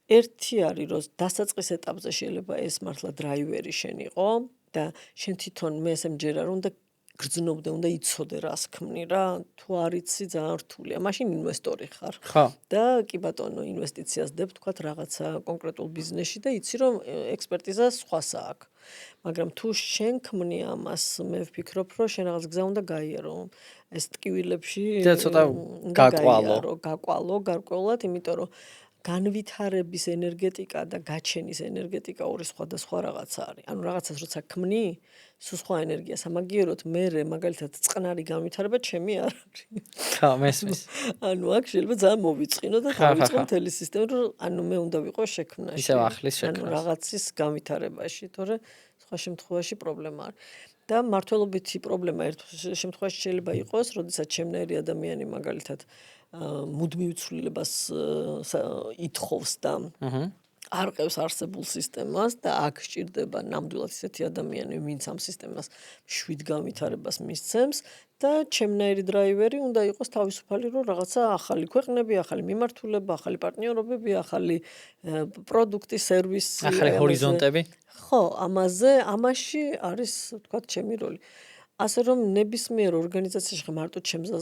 ერთი არის, რომ დასაწყის ეტაპზე შეიძლება ეს მართლა დრაივერი შენ იყო და შენ თვითონ მე ესე მჯერა, რომ უნდა გრძნობდე, უნდა იცოდე რას ქმნი რა, თუ არ იცი ძალიან რთულია. მაშინ ინვესტორი ხარ. ხო. და კი ბატონო, ინვესტიციას დებ თქვათ რაღაცა კონკრეტულ ბიზნესში და იცი რომ ექსპერტიზა სხვასა აქვს. მაგრამ თუ შენ ქმნი ამას, მე ვფიქრობ, რომ შენ რაღაც გზა უნდა გაიარო. ეს ტკივილებში და ცოტა გაყვალო გარკვეულად, იმიტომ რომ განვითარების ენერგეტიკა და გაჩენის ენერგეტიკა ორი სხვადასხვა რაღაცა არის. ანუ რაღაცას როცა ქმნი, სულ სხვა ენერგიას ამაგიეროთ, მე მაგალითად წყნარი განვითარება ჩემი არ არის. ხო, მესმის. ანუ აქ შეიძლება ძალიან მოვიწყინო და დავიწყო მთელი სისტემა, რომ ანუ მე უნდა ვიყო შექმნაში. ისევ ახლის შექმნას. ანუ რაღაცის განვითარებაში, თორე სხვა შემთხვევაში პრობლემა არის. და მართლობითი პრობლემა ერთ შემთხვევაში შეიძლება იყოს, როდესაც ჩემნაირი ადამიანი მაგალითად მუდმივ ცვლილებას ითხოვს და არყევს არსებულ სისტემას და აქ სჭირდება ნამდვილად ისეთი ადამიანები, ვინც ამ სისტემას შვიდ განვითარებას მისცემს და ჩემნაირი დრაივერი უნდა იყოს თავისუფალი, რომ რაღაცა ახალი ქვეყნები, ახალი მიმართულება, ახალი პარტნიორობები, ახალი პროდუქტი, სერვისი, ახალი ჰორიზონტები. ხო, ამაში არის, ვთქვათ, ჩემი როლი. ასე რომ ნებისმიერ ორგანიზაციაში მარტო ჩემზე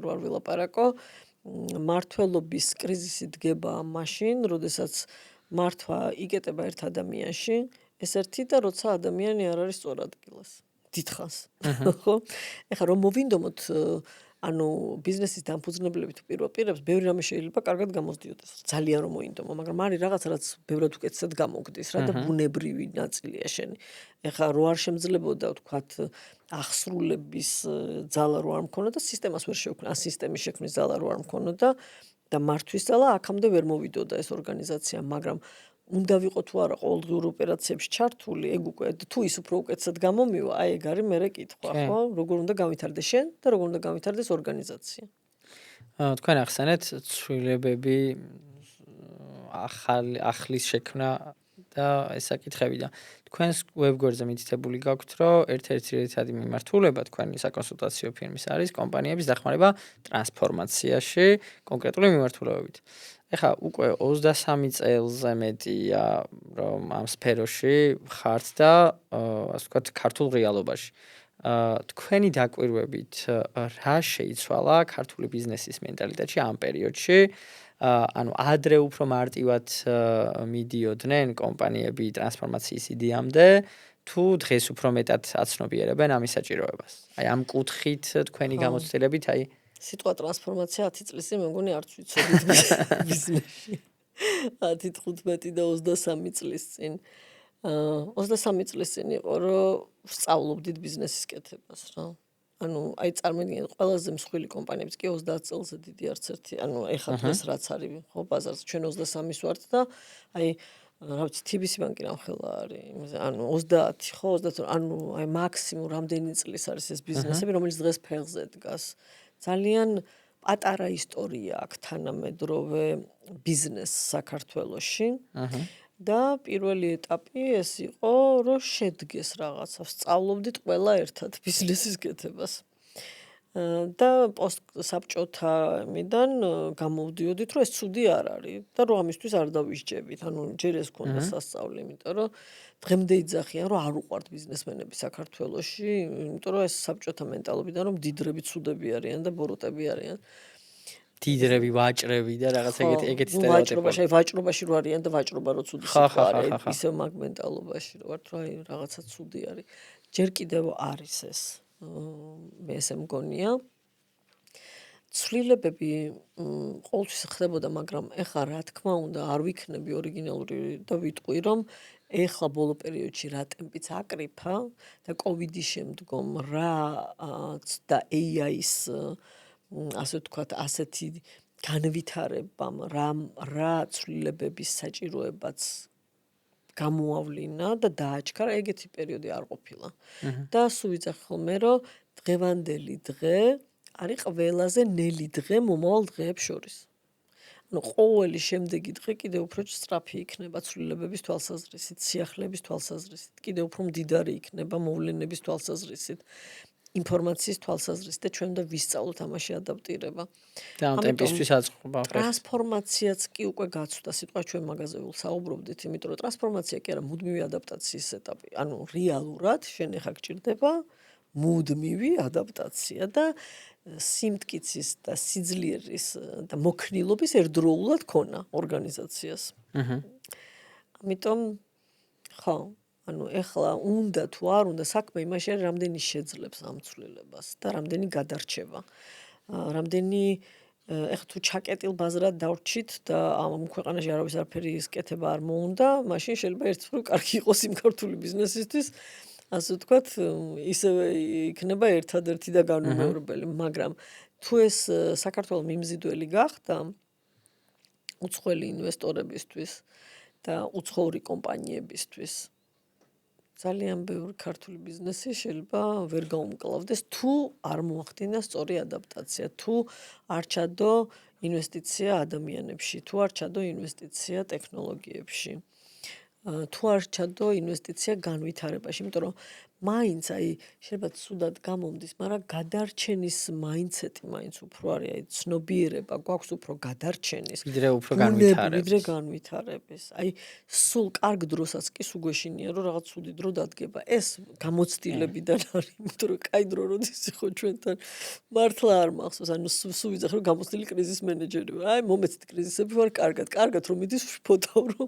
რო არ ვილაპარაკო, მართლობის კრიზისი დგება მაშინ, როდესაც მართვა იკეტება ერთ ადამიანში, ეს ერთი და როცა ადამიანი არ არის სწორ ადგილას. დიდხანს. ხო? ეხლა რომ მოვინდომოთ ანუ ბიზნესის დამფუძნებლები თუ პირვაპირებს, ბევრი რამე შეიძლება კარგად გამოსდიოდეს. ძალიან რომ მოინდომო, მაგრამ არის რაღაცა რაც ბევრად უკეთესად გამოგდის რა და ბუნებრივი ნაწილია შენი. ეხლა რო არ შემძლებოდა ვთქვათ აღსრულების ძალა რო არ მქონოდა, სისტემას ვერ შევქმნა, სისტემის შექმნის ძალა რო არ მქონოდა და მართვის ძალა აქამდე ვერ მოვიდოდა ეს ორგანიზაცია, მაგრამ უნდა ვიყო თუ არა ყოველდღიურ ოპერაციებში ჩართული, ეგ უკვე თუ ის უფრო უკეთესად გამომივა, აი ეგ არის მერე კითხვა, ხო? როგორ უნდა გავითარდეს შენ და როგორ უნდა გავითარდეს ორგანიზაცია. თქვენ ახსენეთ ცვლილებები, ახლის შექმნა და ეს საკითხები და თქვენს ვებგვერდზე მითითებული გაქვთ, რომ ერთ-ერთი ძირითადი მიმართულება თქვენი საკონსულტაციო ფირმის არის კომპანიების დახმარება ტრანსფორმაციაში კონკრეტული მიმართულებებით. ეხლა უკვე 23 წელზე მეტია, რომ ამ სფეროში ხართ და ასე ვთქვათ, ქართულ რეალობაში. თქვენი დაკვირვებით რა შეიცვალა ქართული ბიზნესის მენტალიტეტში ამ პერიოდში? ანუ ადრე უფრო მარტივად მიდიოდნენ კომპანიები ტრანსფორმაციის იდეამდე, თუ დღეს უფრო მეტად აცნობიერებენ ამის საჭიროებას? აი ამ კუთხით თქვენი გამოცდილებით, აი სიტყვა ტრანსფორმაცია 10 წლის წინ მე მგონი არც ვიცოდით ბიზნესში. 10-15 და 23 წლის წინ. 23 წლის წინ იყო, რომ ვსწავლობდით ბიზნესის კეთებას რა. ანუ აი წარმოიდგინეთ, ყველაზე მსხვილი კომპანიებიც კი 30 წელზე დიდი არც ერთი, ანუ ეხლა დღეს რაც არის, ხო, ბაზარზე ჩვენ 23-ის ვართ და აი რა ვიცი, TBC ბანკი რამხელა არის, ანუ 30, ხო, 30, ანუ აი მაქსიმუმ რამდენი წლის არის ეს ბიზნესები, რომელიც დღეს ფეხზე დგას. ძალიან პატარა ისტორია აქვს თანამედროვე ბიზნესს საქართველოში. და პირველი ეტაპი ეს იყო, რომ შედგეს რაღაცა, ვსწავლობდით ყველა ერთად ბიზნესის კეთებას. და პოსტსაბჭოთაიდან გამოვდიოდით, რომ ეს ცუდი არ არის და რომ ამისთვის არ დავისჯებით. ანუ ჯერ ეს ქონდა სასწაული, იმიტომ რომ დღემდე იძახიან, რომ არ უყვართ ბიზნესმენები საქართველოში, იმიტომ რომ ეს საბჭოთა მენტალობიდან რომ მდიდრები ცუდები არიან და ბოროტები არიან. დიდრები, ვაჭრები და რაღაც ეგეთი ნუ სტერეოტიპები. ვაჭრობაში რო არიან და ვაჭრობა რო ცუდი ხა, სიტყვა ხა, არის, ხა, ხა. ისევ მაგ მენტალობაში რო ვართ, რომ აი რაღაცა ცუდი არის. ჯერ კიდევ არის ეს. მე ესე მგონია. ცვლილებები ყოველთვის ხდებოდა, მაგრამ ეხლა რა თქმა უნდა არ ვიქნები ორიგინალური და ვიტყვი, რომ ეხლა ბოლო პერიოდში რა ტემპიც აკრიფა და კოვიდის შემდგომ რაც და AI-ის ასე ვთქვათ, ასეთი განვითარებამ რა ცვლილებების საჭიროებაც გამოავლინა და დააჩქარა, ეგეთი პერიოდი არ ყოფილა. და სულ ვიძახი ხოლმე, რომ დღევანდელი დღე არის ყველაზე ნელი დღე მომავალ დღეებს შორის. ანუ ყოველი შემდეგი დღე კიდევ უფრო სწრაფი იქნება ცვლილებების თვალსაზრისით, სიახლეების თვალსაზრისით, კიდევ უფრო მდიდარი იქნება მოვლენების თვალსაზრისით, ინფორმაციის თვალსაზრისით და ჩვენ უნდა ვისწავლოთ ამაში ადაპტირება. და ამ ტემპისთვის აწყობა. ტრანსფორმაციაც კი უკვე გაცვდა, სიტყვა ჩვენ მაგაზე ვილსაუბრობდით, იმიტომ რომ ტრანსფორმაცია კი არა, მუდმივი ადაპტაციის ეტაპი. ანუ რეალურად შენ ახლა გჭირდება მუდმივი ადაპტაცია და სიმტკიცის და სიძლიერის და მოქნილობის ერთდროულად ქონა ორგანიზაციას. ამიტომ ხო, ანუ ეხლა უნდა თუ არ უნდა საქმე იმაში არის, რამდენი შეძლებს ამ ცვლილებას და რამდენი გადარჩება. რამდენი ეხლა თუ ჩაკეტილ ბაზრად დავრჩით და ამ ქვეყანაში არავის არაფერი ისკეთება არ მოუნდა, მაშინ შეიძლება ერთხელ კარგი იყოს იმ ქართული ბიზნესისთვის. ასე ვთქვათ, ისევე იქნება ერთადერთი და განუმეორებელი, მაგრამ თუ ეს საქართველოს მიმზიდველი გახდა უცხოელი ინვესტორებისთვის და უცხოური კომპანიებისთვის, ძალიან ბევრი ქართული ბიზნესი შეიძლება ვერ გაუმკლავდეს, თუ არ მოახდინა სწორი ადაპტაცია, თუ არ ჩადო ინვესტიცია ადამიანებში, თუ არ ჩადო ინვესტიცია ტექნოლოგიებში. თუ არ ჩადო ინვესტიცია განვითარებაში, იმიტომ რომ მაინც აი შეიძლება ცუდად გამომდის, მაგრამ გადარჩენის მაინდსეტი მაინც უფრო არის, აი ცნობიერება გვაქვს უფრო გადარჩენის, ვიდრე უფრო განვითარების. ვიდრე განვითარების. აი სულ კარგ დროსაც კი სუგვეშინია, რომ რაღაც ცუდი დრო დადგება. ეს გამოცდილებიდან არის, იმიტომ რომ კაი დრო როდის იყო ჩვენთან მართლა არ მახსოვს, ანუ სულ ვიძახი რომ გამოცდილი კრიზის მენეჯერი ვარ. აი მომეცით კრიზისები ვარ კარგად რომ მიდის ვშფოთავ რომ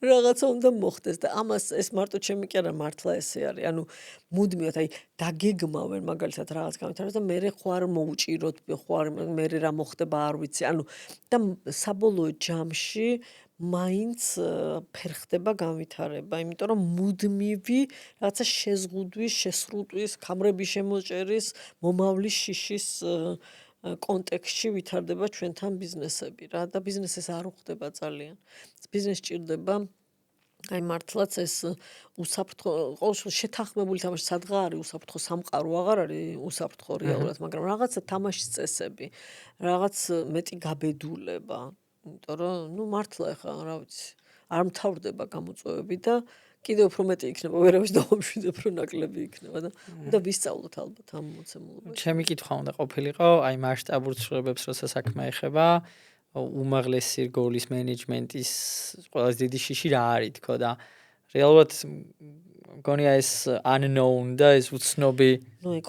რაღაცა უნდა მოხდეს და ამას ეს მარტო ჩემი კი არა მართლა ესე არის. ანუ მუდმივად აი დაგეგმავენ მაგალითად რაღაც განვითარებას და მე ხო არ მოუჭიროთ, ხო არ მე რა მოხდება არ ვიცი. ანუ და საბოლოო ჯამში მაინც ფერხდება განვითარება, იმიტომ რომ მუდმივი რაღაცა შეზღუდვის, შესრუტვის, ქამრების შემოჭერის, მომავლის შიშის კონტექსტში ვითარდება ჩვენთან ბიზნესები რა და ბიზნესის არ უხდება ძალიან. ბიზნეს ჭირდება აი მართლაც ეს უსაფრთხო ყოველთვის შეთანხმებული თამაში სადღა არის უსაფრთხო სამყარო აღარ არის უსაფრთხო რეალურად, მაგრამ რაღაცა თამაშის წესები, რაღაც მეტი გაბედულება, იმიტომ რომ ნუ მართლა ეხა რა ვიცი, არ მთავრდება გამოწვევები და კიდევ უფრო მეტი იქნება, ვერავის დავამშვიდებ, რომ ნაკლები იქნება და უნდა ვისწავლოთ ალბათ ამ მოცემულობაში. ჩემი კითხვა უნდა ყოფილიყო, აი მასშტაბურ ცვლილებებს როცა საქმე ეხება, უმაღლესი რგოლის მენეჯმენტის ყველაზე დიდი შიში რა არის თქო და რეალურად მგონია ეს unknown და ეს უცნობი. ნუ ეგ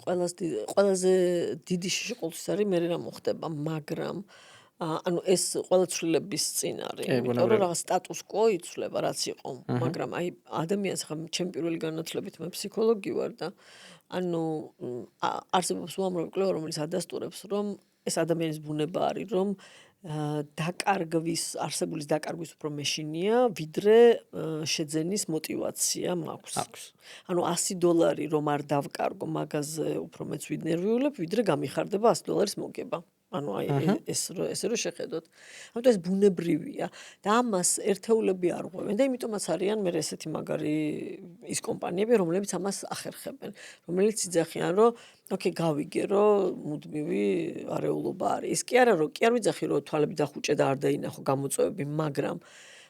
ყველაზე დიდი შიში ყოველთვის არის მე რა მოხდება, მაგრამ ანუ ეს ყველა ცვლილების წინ არის, იმიტომ რომ რაღაც სტატუს quo იცვლება, რაც იყო, მაგრამ აი ადამიანს ხა ჩემ პირველი განათლებით მე ფსიქოლოგი ვარ და ანუ არსებობს უამრავი კვლევა, რომელიც ადასტურებს, რომ ეს ადამიანის ბუნება არის, რომ არსებულის დაკარგვის უფრო მეშინია, ვიდრე შეძენის мотиваცია მაქვს. ანუ $100 რომ არ დავკარგო, მაგაზე უფრო მეც ვინერვიულებ, ვიდრე გამიხარდება $100 მოგება. ანუ აი ესე რომ შეხედოთ. ამიტომ ეს ბუნებრივია და ამას ერთეულები არ ღვევენ და იმიტომაც არიან მე ესეთი მაგარი ის კომპანიები, რომლებიც ამას ახერხებენ, რომელიც იძახიან, რომ ოკეი, გავიგე, რომ მუდმივი არეულობა არის. ის კი არა, რომ კი არ ვიძახი, რომ თვალები დახუჭე და არ დაინახო გამოწვევები, მაგრამ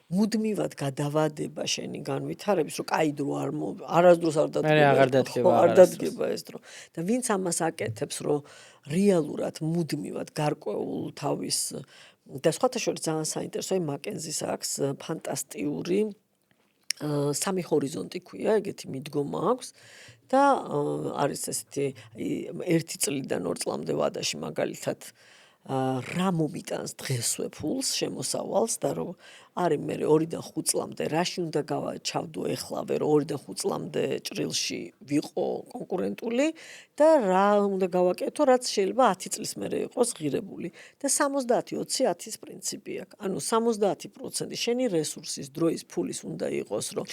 მუდმივად გადავადება შენი განვითარების, რომ კაი დრო არასდროს არ დადგება, არ დადგება ეს დრო. და ვინც ამას აკეთებს, რომ რეალურად მუდმივად გარკვეულ თავის და სხვათა შორის ძალიან საინტერესოა მაკენზის აქვს ფანტასტიკური სამი ჰორიზონტი ქვია, ეგეთი მიდგომა აქვს და არის ესეთი 1 წლიდან 2 წლამდე ვადაში მაგალითად რა მომიტანს დღესვე ფულს შემოსავალს და რომ არის მე 2-დან 5 წლამდე რაში უნდა გავაჩავდო ეხლავე რომ 2-დან 5 წლამდე ჭრილში ვიყო კონკურენტული და რა უნდა გავაკეთო რაც შეიძლება 10 წლის მერე იყოს ღირებული და 70-20-10-ის პრინციპი აქვს. ანუ 70% შენი რესურსის, დროის, ფულის უნდა იყოს რომ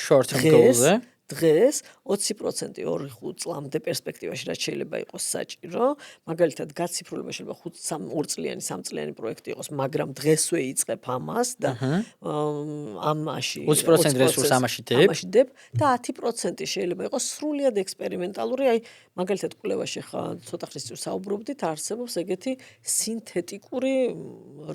დღეს 20% 2-5 წლამდე პერსპექტივაში რაც შეიძლება იყოს საჭირო, მაგალითად გაციფრულება შეიძლება 2 წლიანი, 3 წლიანი პროექტი იყოს, მაგრამ დღესვე იწყებ ამას და ამაში 20% რესურს ამაში დებ და 10% შეიძლება იყოს სრულიად ექსპერიმენტალური, აი მაგალითად კვლევაში ხა ცოტა ხნის წინ საუბრობდით, არსებობს ეგეთი სინთეტიკური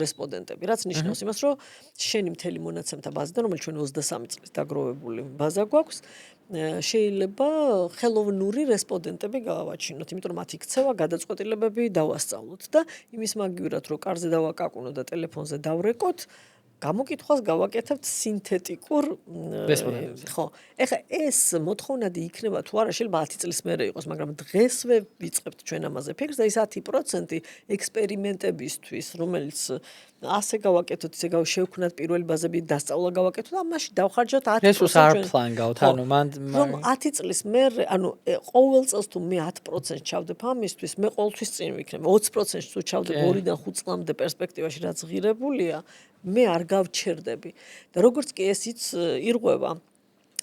რესპონდენტები, რაც ნიშნავს იმას, რომ შენი მთელი მონაცემთა ბაზიდან, რომელიც ჩვენ 23 წლის დაგროვებული ბაზა გვაქვს, შეიძლება ხელოვნური რესპონდენტები გავაჩინოთ, იმიტომ რომ მათ იქცევა გადაწყვეტილებები დავასწავლოთ და იმის მაგივრად რომ კარზე დავაკაკუნოთ და ტელეფონზე დავრეკოთ, გამოკითხვას გავაკეთებთ სინთეტიკურ რესპონდენტებზე. ხო, ეხლა ეს მოთხოვნადი იქნება თუ არა შეიძლება 10 წლის მერე იყოს, მაგრამ დღესვე ვიწყებთ ჩვენ ამაზე ფიქრს და ის 10% ექსპერიმენტებისთვის, რომელიც ასე გავაკეთოთ, ისე შევქნათ პირველი ბაზები, დასწავლა გავაკეთოთ და ამაში დავხარჯოთ 10%. რესურს არ ფლანგავთ, ანუ მან რომ 10 წლის მერე, ანუ ყოველ წელს თუ მე 10% ჩავდებ ამისთვის, მე ყოველთვის წინ ვიქნებ. 20% თუ ჩავდებ 2-დან 5 წლამდე პერსპექტივაში რაც ღირებულია, მე არ გავჩერდები. და როგორც კი ესიც ირღვევა,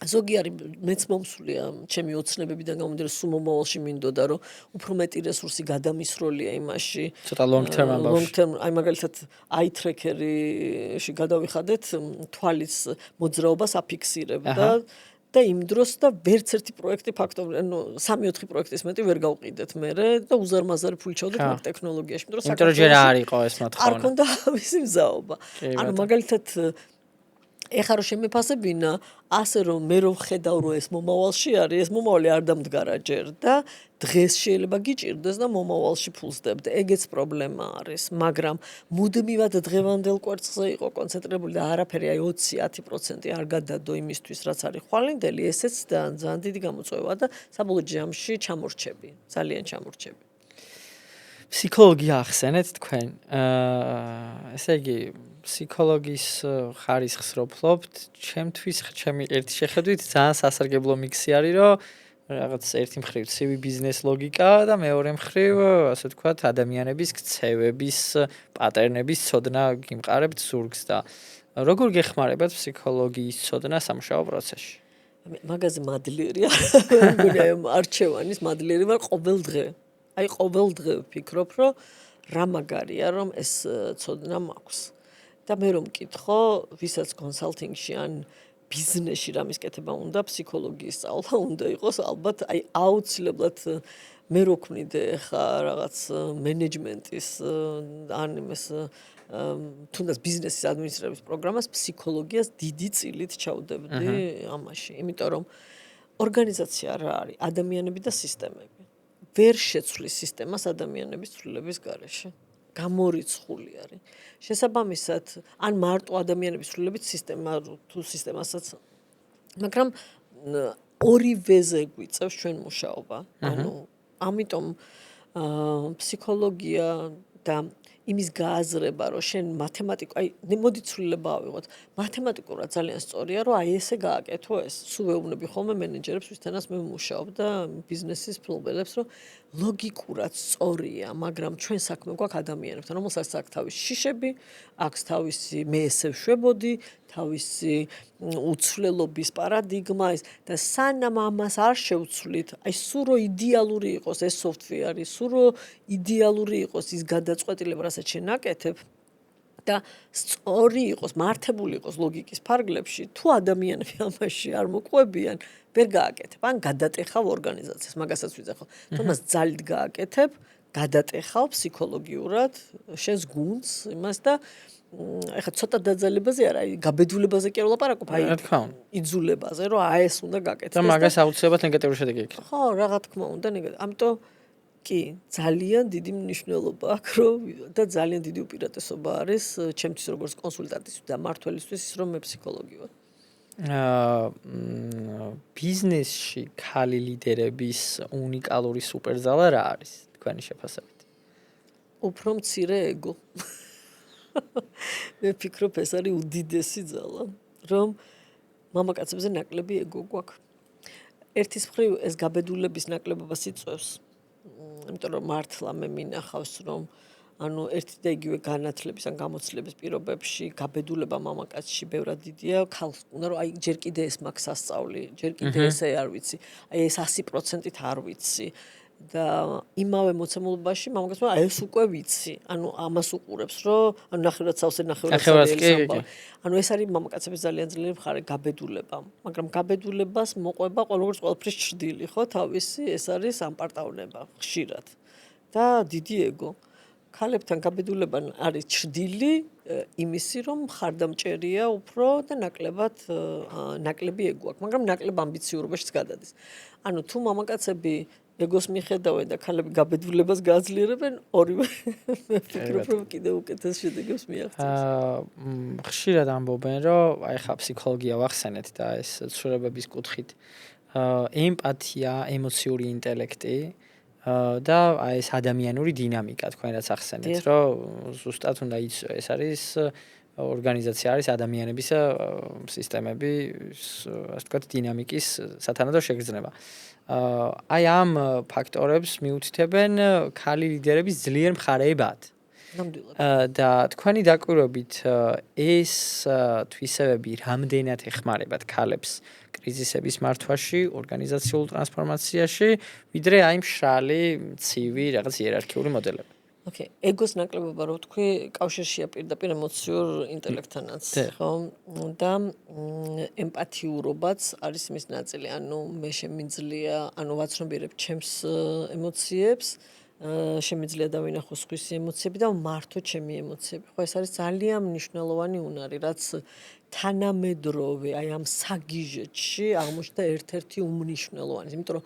ზოგი არის მეც მომსულია ჩემი ოცნებებიდან გამომდინარე სულ მომავალში მინდოდა რომ უფრო მეტი რესურსი გადამისროლია იმაში ცოტა long term აი მაგალითად eye tracker-ში გადავიხადეთ თვალის მოძრაობას აფიქსირებ და იმ დროს და ვერც ერთი პროექტი ფაქტობრივად ანუ 3-4 პროექტის მეტი ვერ გავყიდეთ მე და უზარმაზარი ფული ჩავდეთ მაგ ტექნოლოგიაში იმიტომ რომ ჯერ არ იყო ეს მოთხოვნა არ ქონდა მისი მზაობა ანუ მაგალითად ეხლა რომ შემეფასებინა ასე რომ მე რომ ხედავ რომ ეს მომავალში არის ეს მომავალი არ დამდგარა ჯერ და დღეს შეიძლება გიჭირდეს და მომავალში ფულს დებდ ეგეც პრობლემა არის მაგრამ მუდმივად დღევანდელ კვერცხზე იყო კონცენტრირებული და არაფერი აი 20-10% არ გადადო იმისთვის რაც არის ხვალინდელი ესეც ძალიან დიდი გამოწვევა და საბოლოო ჯამში ჩამორჩები ძალიან ჩამორჩები ფსიქოლოგია ახსენეთ თქვენ ესე იგი ფსიქოლოგის ხარისხს რო ფლობთ, ჩემთვის ჩემი ერთი შეხედვით ძალიან სასარგებლო მიქსი არის, რომ რაღაც ერთი მხრივ ცივი ბიზნეს ლოგიკა და მეორე მხრივ, ასე ვთქვათ, ადამიანების ქცევების, პატერნების ცოდნა გიმყარებთ ზურგს და როგორ გეხმარებათ ფსიქოლოგიის ცოდნა სამუშაო პროცესში? მაგაზე მადლიერია, მგონია არჩევანის მადლიერი ვარ ყოველ დღე. აი ყოველ დღე ვფიქრობ, რომ რა მაგარია, რომ ეს ცოდნა მაქვს. და მე რომ მკითხო, ვისაც კონსალტინგში ან ბიზნესში რამის კეთება უნდა, ფსიქოლოგიის სწავლა უნდა იყოს, ალბათ აი აუცილებლად მე რო ქმნიდე ხა რაღაც მენეჯმენტის ან იმის თუნდაც ბიზნესის ადმინისტრების პროგრამას ფსიქოლოგიას დიდი წილით ჩავდებდი ამაში, იმიტომ რომ ორგანიზაცია რა არის? ადამიანები და სისტემები. ვერ შეცვლის სისტემას ადამიანების ცვლილების გარეშე. გამორიცხული არის. შესაბამისად, ან მარტო ადამიანების ცვლილებით სისტემა თუ სისტემასაც. მაგრამ ორივეზე გვიწევს ჩვენ მუშაობა. ანუ ამიტომ ფსიქოლოგია და იმის გააზრება, რომ შენ აი მოდი ცვლილება ავიღოთ. მათემატიკურად ძალიან სწორია, რომ აი ესე გააკეთო ეს. სულ ვეუბნები ხოლმე მენეჯერებს, ვისთანაც მე ვმუშაობ და ბიზნესის ფლობელებს, რომ ლოგიკურად სწორია, მაგრამ ჩვენ საქმე გვაქვს ადამიანებთან, რომელსაც აქვს თავისი შიშები, აქვს თავისი მე ესე ვშვებოდი, თავისი უცვლელობის პარადიგმა ის და სანამ ამას არ შევცვლით, აი სულ რო იდეალური იყოს ეს software-ი, სულ რო იდეალური იყოს ის გადაწყვეტილება, რასაც შენ აკეთებ და სწორი იყოს, მართებული იყოს ლოგიკის ფარგლებში, თუ ადამიანები ამაში არ მოყვებიან, ვერ გააკეთებ. ან გადატეხავ ორგანიზაციას, მაგასაც ვიძახო. თუმცა ძალით გააკეთებ, გადატეხავ ფსიქოლოგიურად შენს გუნდს, იმას და ეხლა ცოტა დაძალებაზე არა, აი გაბედულებაზე კი არ ვლაპარაკობ, აი რა თქმა უნდა. იძულებაზე, რომ აი ეს უნდა და გაკეთდეს. მაგას აუცილებლად ნეგატიური შედეგი ექნება. ხო, რა თქმა უნდა, ამიტომ კი, ძალიან დიდი მნიშვნელობა აქვს, რომ და ძალიან დიდი უპირატესობა არის ჩემთვის როგორც კონსულტანტის და მმართველისთვის ის რომ მე ფსიქოლოგი ვარ. ბიზნესში ქალი ლიდერების უნიკალური სუპერზალა რა არის თქვენი შეფასებით? უფრო მცირე ეგო. მე ვფიქრობ ეს არის უდიდესი ძალა, რომ მამაკაცებზე ნაკლები ეგო გვაქვს. ერთის მხრივ ეს გაბედულების ნაკლებობას იწვევს. იმიტომ რომ მართლა მე მინახავს რომ ანუ ერთი და იგივე განათლების ან გამოცდილების პირობებში გაბედულება მამაკაცში ბევრად დიდია, ქალს უნდა რომ აი ჯერ კიდე ეს მაქვს სასწაული, ჯერ კიდე ესე არ ვიცი, აი ეს 100%-ით არ ვიცი და იმავე მოცემულობაში მამაკაცმა აი ეს უკვე ვიცი, ანუ ამას უყურებს რომ ანუ ნახევრად სავსე ნახევრად კი. ანუ ეს არის მამაკაცების ძალიან ძლიერი მხარე გაბედულება, მაგრამ გაბედულებას მოყვება როგორც ყველაფრის ჩრდილი, ხო, თავისი ეს არის ამპარტავნება ხშირად და დიდი ეგო. ქალებთან გაბედულება არის ჩრდილი იმისი, რომ მხარდამჭერია უფრო და ნაკლები ეგო აქვს, მაგრამ ნაკლებ ამბიციურობაშიც გადადის. ანუ თუ მამაკაცები ეგოს მიხედავენ და ქალები გაბედულებას გააძლიერებენ, ორივე მე ვფიქრობ, რომ კიდევ უკეთეს შედეგებს მიაღწევს. ხშირად ამბობენ, რომ აი ხა ფსიქოლოგია ვახსენეთ და ეს ცვლილებების კუთხით ემპათია, ემოციური ინტელექტი და აი ეს ადამიანური დინამიკა თქვენ რაც ახსენეთ, რომ ზუსტად უნდა იცოდე, ეს არის ორგანიზაცია არის ადამიანების სისტემები, ასე ვთქვათ, დინამიკის სათანადო შეგრძნება. აი ამ ფაქტორებს მიუთითებენ ქალი ლიდერების ძლიერ მხარეებად. ნამდვილად. და თქვენი დაკვირვებით ეს თვისებები რამდენად ეხმარებათ ქალებს კრიზისების მართვაში, ორგანიზაციულ ტრანსფორმაციაში, ვიდრე აი მშრალი, ცივი რაღაც იერარქიული მოდელები. ოკეი, ეგოს ნაკლებობა რო ვთქვი, კავშირშია პირდაპირ ემოციურ ინტელექტთანაც, ხო? და ემპათიურობაც არის მის ნაწილი. ანუ მე შემიძლია, ანუ ვაცნობიერებ ჩემს ემოციებს, შემიძლია დავინახო სხვის ემოციები და მართო ჩემი ემოციები. ხო, ეს არის ძალიან მნიშვნელოვანი უნარი, რაც თანამედროვე აი ამ საგიჟეთში აღმოჩნდა ერთ-ერთი უმნიშვნელოვანესი, იმიტომ რომ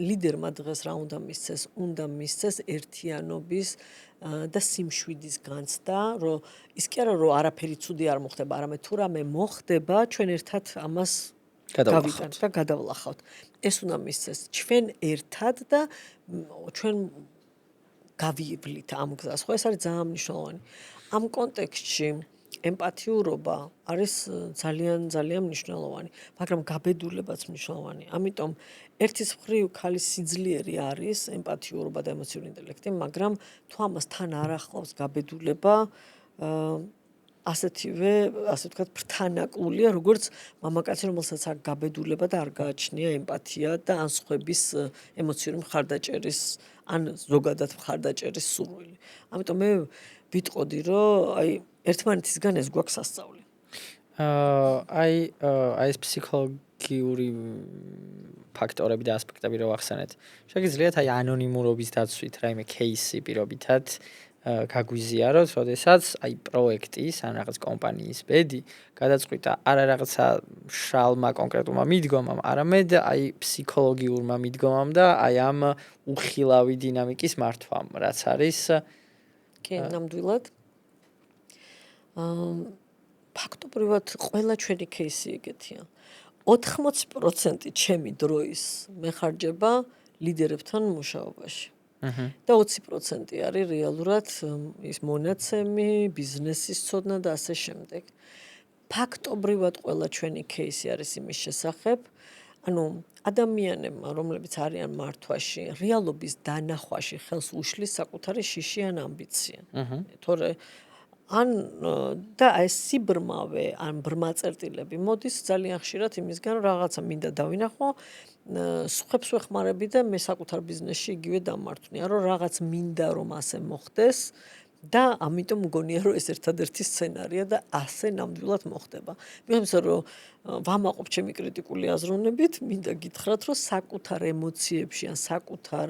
ლიდერმა დღეს რა უნდა მისცეს? უნდა მისცეს ერთიანობის და სიმშვიდის განცდა, რომ ის კი არა რომ არაფერი ცუდი არ მოხდება, არამედ თუ რამე მოხდება, ჩვენ ერთად ამას გავიტანთ და გადავლახავთ. ეს უნდა მისცეს ჩვენ ერთად და ჩვენ გავივლით ამ გზას. ხო, ეს არის ძალიან მნიშვნელოვანი. ამ კონტექსტში ემპათიურობა არის ძალიან მნიშვნელოვანი, მაგრამ გაბედულებაც მნიშვნელოვანი. ამიტომ ერთის მხრივ ქალის სიძლიერი არის ემპათიურობა და ემოციური ინტელექტი, მაგრამ თუ ამას თან არ ახლავს გაბედულება, ასეთივე, ასე ვთქვათ, ფრთანაკლულია, როგორც მამაკაცი, რომელსაც აქვს გაბედულება და არ გააჩნია ემპათია და ან სხვების ემოციური მხარდაჭერის, ან ზოგადად მხარდაჭერის სურვილი. ამიტომ მე ვიტყოდი, რომ აი ერთმანეთისგან ეს გვაქვს სასწაული. აი ეს ფსიქოლოგიური ფაქტორები და ასპექტები რო ახსენეთ. შეგიძლიათ აი ანონიმურობის დაცვით რაიმე кейსი პირობითად გაგვიზიაროთ, როდესაც აი პროექტის ან რაღაც კომპანიის ბედი გადაწყვიტა არა რაღაცა შალმა კონკრეტულმა მიდგომამ, არამედ აი ფსიქოლოგიურმა მიდგომამ და აი ამ უხილავი დინამიკის მართვამ, რაც არის კი, ნამდვილად. ფაქტობრივად ყველა ჩვენი кейსი ეგეთია. 80% ჩემი დროის მეხარჯება ლიდერებთან მუშაობაში. და 20% არის რეალურად ის მონაცემი, ბიზნესის ცოდნა და ასე შემდეგ. ფაქტობრივად ყველა ჩვენი кейსი არის იმის შესახებ, ანუ ადამიანებმა, რომლებიც არიან მართვაში, რეალობის დანახვაში ხელს უშლის საკუთარი შიში ან ამბიცია. თორე ან და ეს სიბრმავე ან ბრმაწერტილები მოდის ძალიან ხშირად იმისგან, რომ რაღაცა მინდა დავინახო, სხვებს ვეხმარები და მე საკუთარ ბიზნესში იგივე დამართვნია, რომ რაღაც მინდა რომ ასე მოხდეს და ამიტომ მგონია რომ ეს ერთადერთი სცენარია და ასე ნამდვილად მოხდება. მიუხედავად რომ ვამაყობ ჩემი კრიტიკული აზროვნებით, მინდა გითხრათ, რომ საკუთარ ემოციებში ან საკუთარ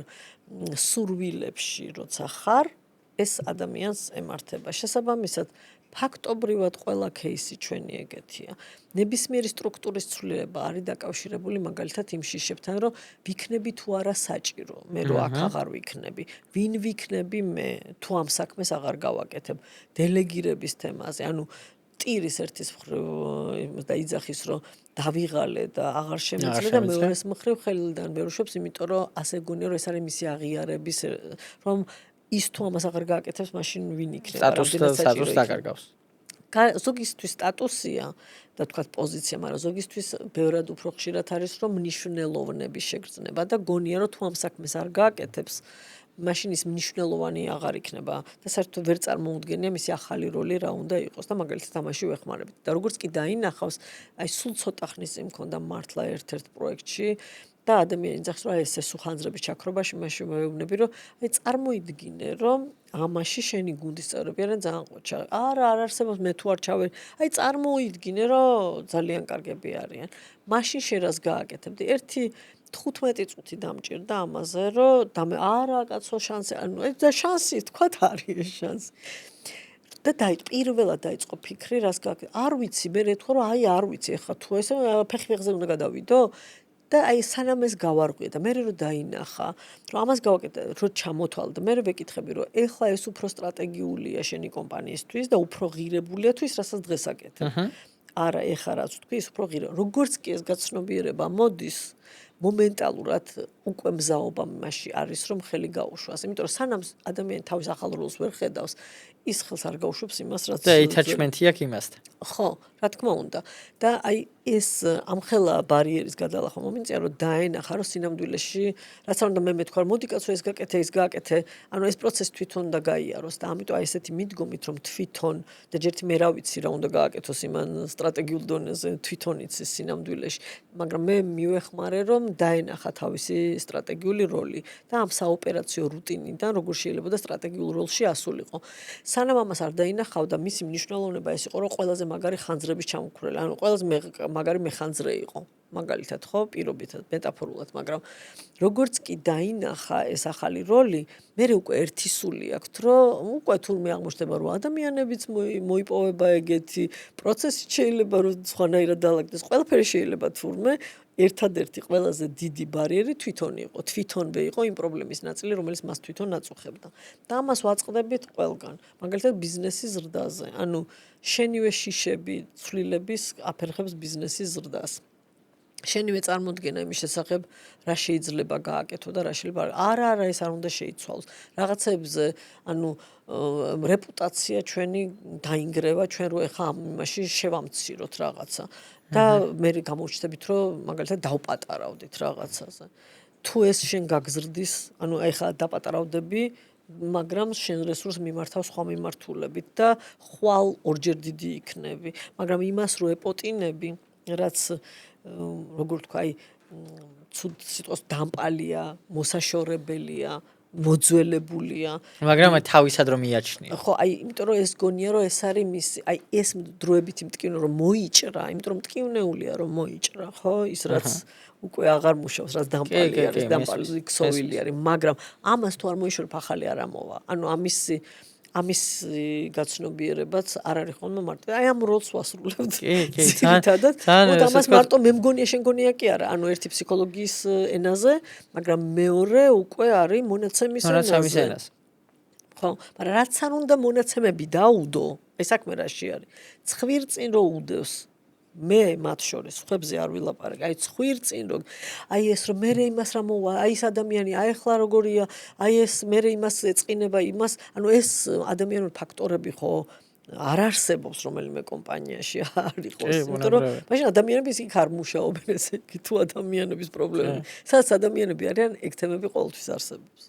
სურვილებში როცა ხარ, ეს ადამიანს ემართება. შესაბამისად, ფაქტობრივად ყველა кейსი ჩვენი ეგეთია. ნებისმიერი სტრუქტურის ცვლილება არის დაკავშირებული მაგალითად იმ შიშებთან, რომ ვიქნები თუ არა საჭირო, მე რო აქ აღარ ვიქნები, ვინ ვიქნები მე, თუ ამ საქმეს აღარ გავაკეთებ, დელეგირების თემაზე, ანუ ტირის ერთის მხრივ დაიძახის, რომ დავიღალე და აღარ შემიძლია და მეორეს მხრივ ხელიდან ვერ უშვებს, იმიტომ რომ ასე გონია, რომ ეს არის მისი აღიარების, რომ ის თუ ამას აღარ გააკეთებს, მაშინ ვინ იქნება, სტატუსს დაკარგავს. ზოგისთვის სტატუსია და თქვათ პოზიცია, მაგრამ ზოგისთვის ბევრად უფრო ხშირად არის, რომ მნიშვნელოვნების შეგრძნება და გონია, რომ თუ ამ საქმეს არ გააკეთებს, მაშინ ის მნიშვნელოვანი აღარ იქნება და საერთოდ ვერ წარმოუდგენია მისი ახალი როლი რა უნდა იყოს და მაგალითად ამაში ვეხმარებით. და როგორც კი დაინახავს, აი სულ ცოტა ხნის წინ მქონდა მართლა ერთ-ერთ პროექტში და ადამიანი ძახს, რომ ეს სუხანძრების ჩაქრობაში მაშინ მეუბნები, რომ აი წარმოიდგინე, რომ ამაში შენი გუნდის წევრები არიან ძალიან ყოჩა. არა, არ არსებობს, მე თუ არ ჩავერი. აი წარმოიდგინე, რომ ძალიან კარგები არიან. მაშინ შენ რას გააკეთებდი? 15 წუთი დამჭირდა ამაზე, რომ არა, კაცო, შანსი, ანუ და შანსი თქვათ არის ეს შანსი. და პირველად დაიწყო ფიქრი, რას გააკეთე. არ ვიცი, მე რეთქო, რომ აი არ ვიცი, ეხლა თუ ესე ფეხი-ფეხზე უნდა გადავიდო და აი სანამ ეს გავარღვია და მე რო დაინახა, რომ ამას გავაკეთე, რო ჩამოთვალ და მე ვეკითხები, რომ ეხლა ეს უფრო სტრატეგიულია შენი კომპანიისთვის და უფრო ღირებულია თუ ის, რასაც დღეს აკეთებ. არა, ეხლა რაც ვთქვი, ის უფრო ღირა. როგორც კი ეს გაცნობიერება მოდის, მომენტალურად უკვე მზაობა მასში არის, რომ ხელი გაუშვას. იმიტომ რომ სანამ ადამიანი თავის ახალ როლს ვერ ხედავს, ის ხელს არ გაუშვებს იმას, რაც და attachment-ი აქვს იმასთან. ხო, რა თქმა უნდა. და აი ეს ამხელა ბარიერის გადალახვა მომიწია, რომ დაენახა, რომ სინამდვილეში, რაც არ უნდა მე მეთქვა, მოდი კაცო ეს გაკეთე, ის გააკეთე, ანუ ეს პროცესი თვითონ და გაიაროს და ამიტომ აი ესეთი მიდგომით, რომ თვითონ და ჯერთი მე რა ვიცი რა უნდა გააკეთოს იმან სტრატეგიულ დონეზე, თვითონ იცის სინამდვილეში, მაგრამ მე მივეხმარე, რომ დაენახა თავისი სტრატეგიული როლი და ამ საოპერაციო რუტინიდან როგორ შეიძლება და სტრატეგიულ როლში ასულიყო. სანამ ამას არ დაინახავდა, მისი მნიშვნელოვნება ეს იყო, რომ ყველაზე მაგარი ხანძრების ჩამოქრელი, ანუ ყველაზე მაგარი მეხანძრე იყო. მაგალითად, ხო, პირობითად, მეტაფორულად, მაგრამ როგორც კი დაინახა ეს ახალი როლი, მე უკვე ერთი სული აქვს, რომ უკვე თურმე აღმოჩნდება, რომ ადამიანებიც მოიპოვება ეგეთი პროცესი შეიძლება რომ სხვანაირად დაალაგდეს, ყველაფერი შეიძლება თურმე ერთადერთი ყველაზე დიდი ბარიერი თვითონვე იყო იმ პრობლემის ნაწილი, რომელიც მას თვითონ აწუხებდა. და ამას ვაწყდებით ყველგან. მაგალითად, ბიზნესის ზრდაზე. ანუ შენივე შიშები, ცვლილების აფერხებს ბიზნესის ზრდას. შენივე წარმოდგენა იმის შესახებ, რა შეიძლება გააკეთო და რა შეიძლება არა, ეს არ უნდა შეიცვალოს. რაღაცებზე, ანუ რეპუტაცია ჩვენი დაინგრევა, ჩვენ რო ეხა ამ იმაში შევამციროთ რაღაცა. და მე გამოვჩნდებით, რომ მაგალითად დავპატარავდით რაღაცაზე. თუ ეს შენ გაგზრდის, ანუ ეხა დაპატარავდები, მაგრამ შენ რესურს მიმართავ სხვა მიმართულებით და ხვალ ორჯერ დიდი იქნები, მაგრამ იმას რო ეპოტინები, რაც როგორ თქვა, აი ცუდ სიტყვას დამპალია, მოსაშორებელია, მოძველებულია. მაგრამ თავისად რომ მიაჩნია. ხო, აი, იმიტომ რომ ეს გონია, რომ ეს არის მისი, აი ეს დროებითი მტკივნე რომ მოიჭრა, იმიტომ რომ მტკივნეულია რომ მოიჭრა, ხო? ის რაც უკვე აღარ მუშაობს, რაც დამპალი არის, დამპალი ქსოვილი არის, მაგრამ ამას თუ არ მოიშორებ, ახალი არ ამოვა. ანუ ამის გაცნობიერებაც არ არის ხოლმე მარტო. აი ამ როლს ვასრულებთ. კი, ძირითადად. და ამას მარტო მე მგონია შენ გონია კი არა. ანუ ერთი ფსიქოლოგიის ენაზე, მაგრამ მეორე უკვე არის მონაცემის ენაზე. ხო, მაგრამ რაც არ უნდა მონაცემები დაუდო, ეს საქმე რაში არის? ცხვირწინ რო უდევს. მე მათ შორის ხებზე არ ვილაპარაკ, აი ცხვირწინ რო, აი ეს რომ მე იმას რა მოვა, აი ეს ადამიანი, აი ახლა როგორია, აი ეს მე იმას ეწყინება იმას, ანუ ეს ადამიანური ფაქტორები ხო არ არსებობს რომელიმე კომპანიაში არ იყოს, იმიტომ რომ მაშინ ადამიანები იქ არ მუშაობენ, ესე იგი თუ ადამიანების პრობლემები, სადაც ადამიანები არიან, ეგ თემები ყოველთვის არსებობს.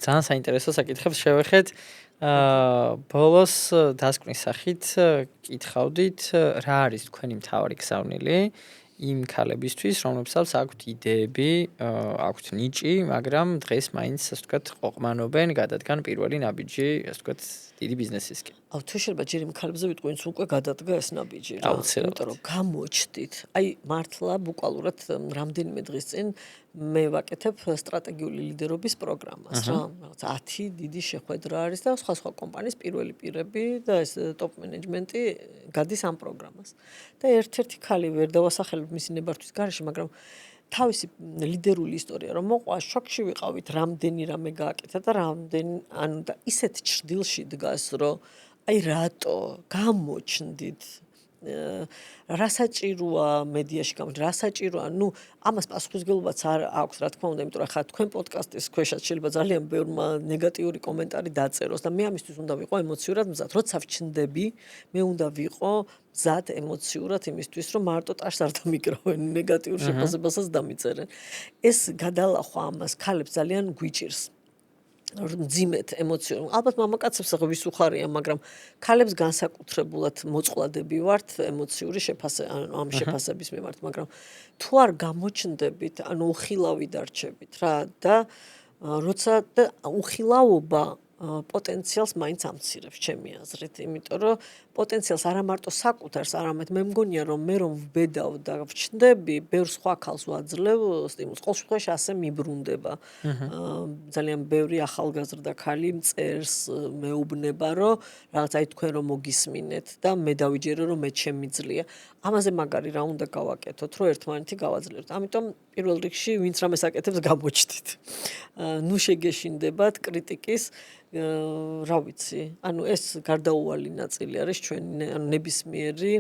ძალიან საინტერესო საკითხებს შევეხეთ. ბოლოს დასკვნის სახით კითხავდით, რა არის თქვენი მთავარი გზავნილი იმ ქალებისთვის, რომლებსაც აქვთ იდეები, აქვთ ნიჭი, მაგრამ დღეს მაინც, ასე ვთქვათ, ყოყმანობენ, გადადგან პირველი ნაბიჯი, ასე ვთქვათ, დიდი ბიზნესისკენ. თუ შეიძლება ჯერ იმ ქალებზე ვიტყვი, ვინც უკვე გადადგა ეს ნაბიჯი რა. აუცილებლად. იმიტომ რომ გამოჩდით. აი მართლა ბუკვალურად რამდენიმე დღის წინ მე ვაკეთებ სტრატეგიული ლიდერობის პროგრამას რა. რაღაც 10 დიდი შეხვედრა არის და სხვა კომპანიის პირველი პირები და ეს ტოპ მენეჯმენტი გადის ამ პროგრამას. და ერთ-ერთი ქალი ვერ დავასახელებ მისი ნებართვის გარეშე, მაგრამ თავისი ლიდერული ისტორია რომ მოყვა, შოკში ვიყავით, რამდენი რამე გააკეთა და ანუ და ისეთ ჭრდილში დგას, რომ აი რატო გამოჩნდით რა საჭიროა მედიაში რა საჭიროა, ну ამას პასუხისგებლობაც არ აქვს, რა თქმა უნდა, იმიტომ რომ ხა თქვენ პოდკასტის ქვეშაც შეიძლება ძალიან ბევრმა ნეგატიური კომენტარი დაწეროს და მე ამისთვის უნდა ვიყო ემოციურად მზად, როცა ვჩნდები, მე უნდა ვიყო მზად ემოციურად იმისთვის, რომ მარტო ტაშს არ დამიგროვენ, ნეგატიურ შეფასებასაც დამიწერენ. ეს გადალახვა ამას ქალებს ძალიან გვიჭირს. მძიმედ ემოციურ. ალბათ მამაკაცებს ახლა ვისუხარია, მაგრამ ქალებს განსაკუთრებულად მოწყვლადები ვართ ემოციური ამ შეფასების მიმართ, მაგრამ თუ არ გამოჩნდებით, ანუ უხილავი დარჩებით რა და როცა უხილავობა პოტენციალს მაინც ამცირებს ჩემი აზრით, იმიტომ რომ პოტენციალს არა მარტო საკუთარს, არამედ მე მგონია რომ მე რომ ვბედავ და ვჩნდები, ბევრ სხვა ქალს ვაძლევ სტიმულს. ყოველ შემთხვევაში ასე მიბრუნდება. ძალიან ბევრი ახალგაზრდა ქალი მწერს, მეუბნება, რომ რაღაც აი თქვენ რომ მოგისმინეთ და მე დავიჯერო რომ მე შემიძლია. ამაზე მაგარი რა უნდა გავაკეთოთ, რომ ერთმანეთი გავაძლიეროთ. ამიტომ პირველ რიგში ვინც რამეს აკეთებს გამოჩდით. ნუ შეგეშინდებათ კრიტიკის რა ვიცი, ანუ ეს გარდაუვალი ნაწილი არის ჩვენი ანუ ნებისმიერი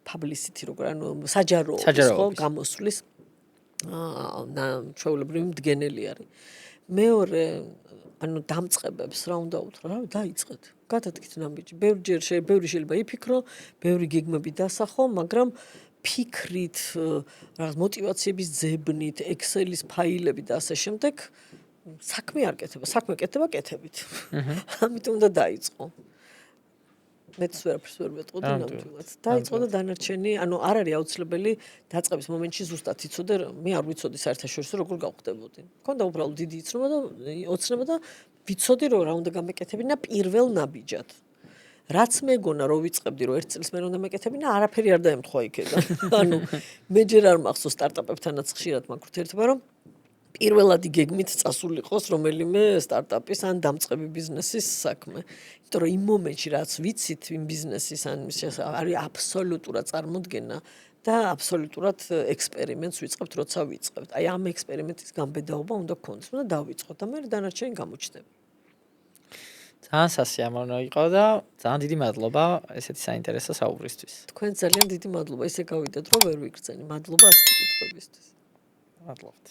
publicity როგორ ანუ საჯაროობის ხო გამოსვლის ჩვეულებრივი მდგენელი არის. მეორე ანუ დამწყებებს რა უნდა უთხრა, რა დაიწყეთ. გადადგით ნაბიჯი. ბევრი შეიძლება იფიქრო, ბევრი გეგმები დასახო, მაგრამ ფიქრით, რაღაც მოტივაციების ძებნით, Excel-ის ფაილები და ასე შემდეგ საქმე არ კეთება, საქმე კეთდება კეთებით. ამიტომ უნდა დაიწყო. მეც ვერაფერს ვერ მეტყოდი ნამდვილად. დაიწყო და დანარჩენი, ანუ არ არის აუცილებელი დაწყების მომენტში ზუსტად იცოდე, მე არ ვიცოდი საერთაშორისო როგორ გავხდებოდი. მქონდა უბრალოდ დიდი ოცნება და ვიცოდი რომ რა უნდა გამეკეთებინა პირველ ნაბიჯად. რაც მეგონა რომ ვიწყებდი რომ 1 წელს მე უნდა მეკეთებინა, არაფერი არ დაემთხვა იქიდან. ანუ მე ჯერ არ მახსოვს სტარტაპებთანაც ხშირად მაქვს ურთიერთობა რომ პირველადი გეგმით წასულიყოს რომელიმე სტარტაპის ან დამწყები ბიზნესის საქმე. იმიტომ რომ იმ მომენტში რაც ვიცით იმ ბიზნესის ან არის აბსოლუტურად წარმოდგენა და აბსოლუტურად ექსპერიმენტს ვიწყებთ, როცა ვიწყებთ. აი ამ ექსპერიმენტის გამბედაობა უნდა გქონდეს, უნდა დავიწყოთ და მე დანარჩენი გამოჩნდება. ძალიან სასიამოვნო იყო და ძალიან დიდი მადლობა ესეთი საინტერესო საუბრისთვის. თქვენ ძალიან დიდი მადლობა, ისე გავიდეთ რომ ვერ ვიგრძენი. მადლობა ასეთი კითხვებისთვის. მადლობთ.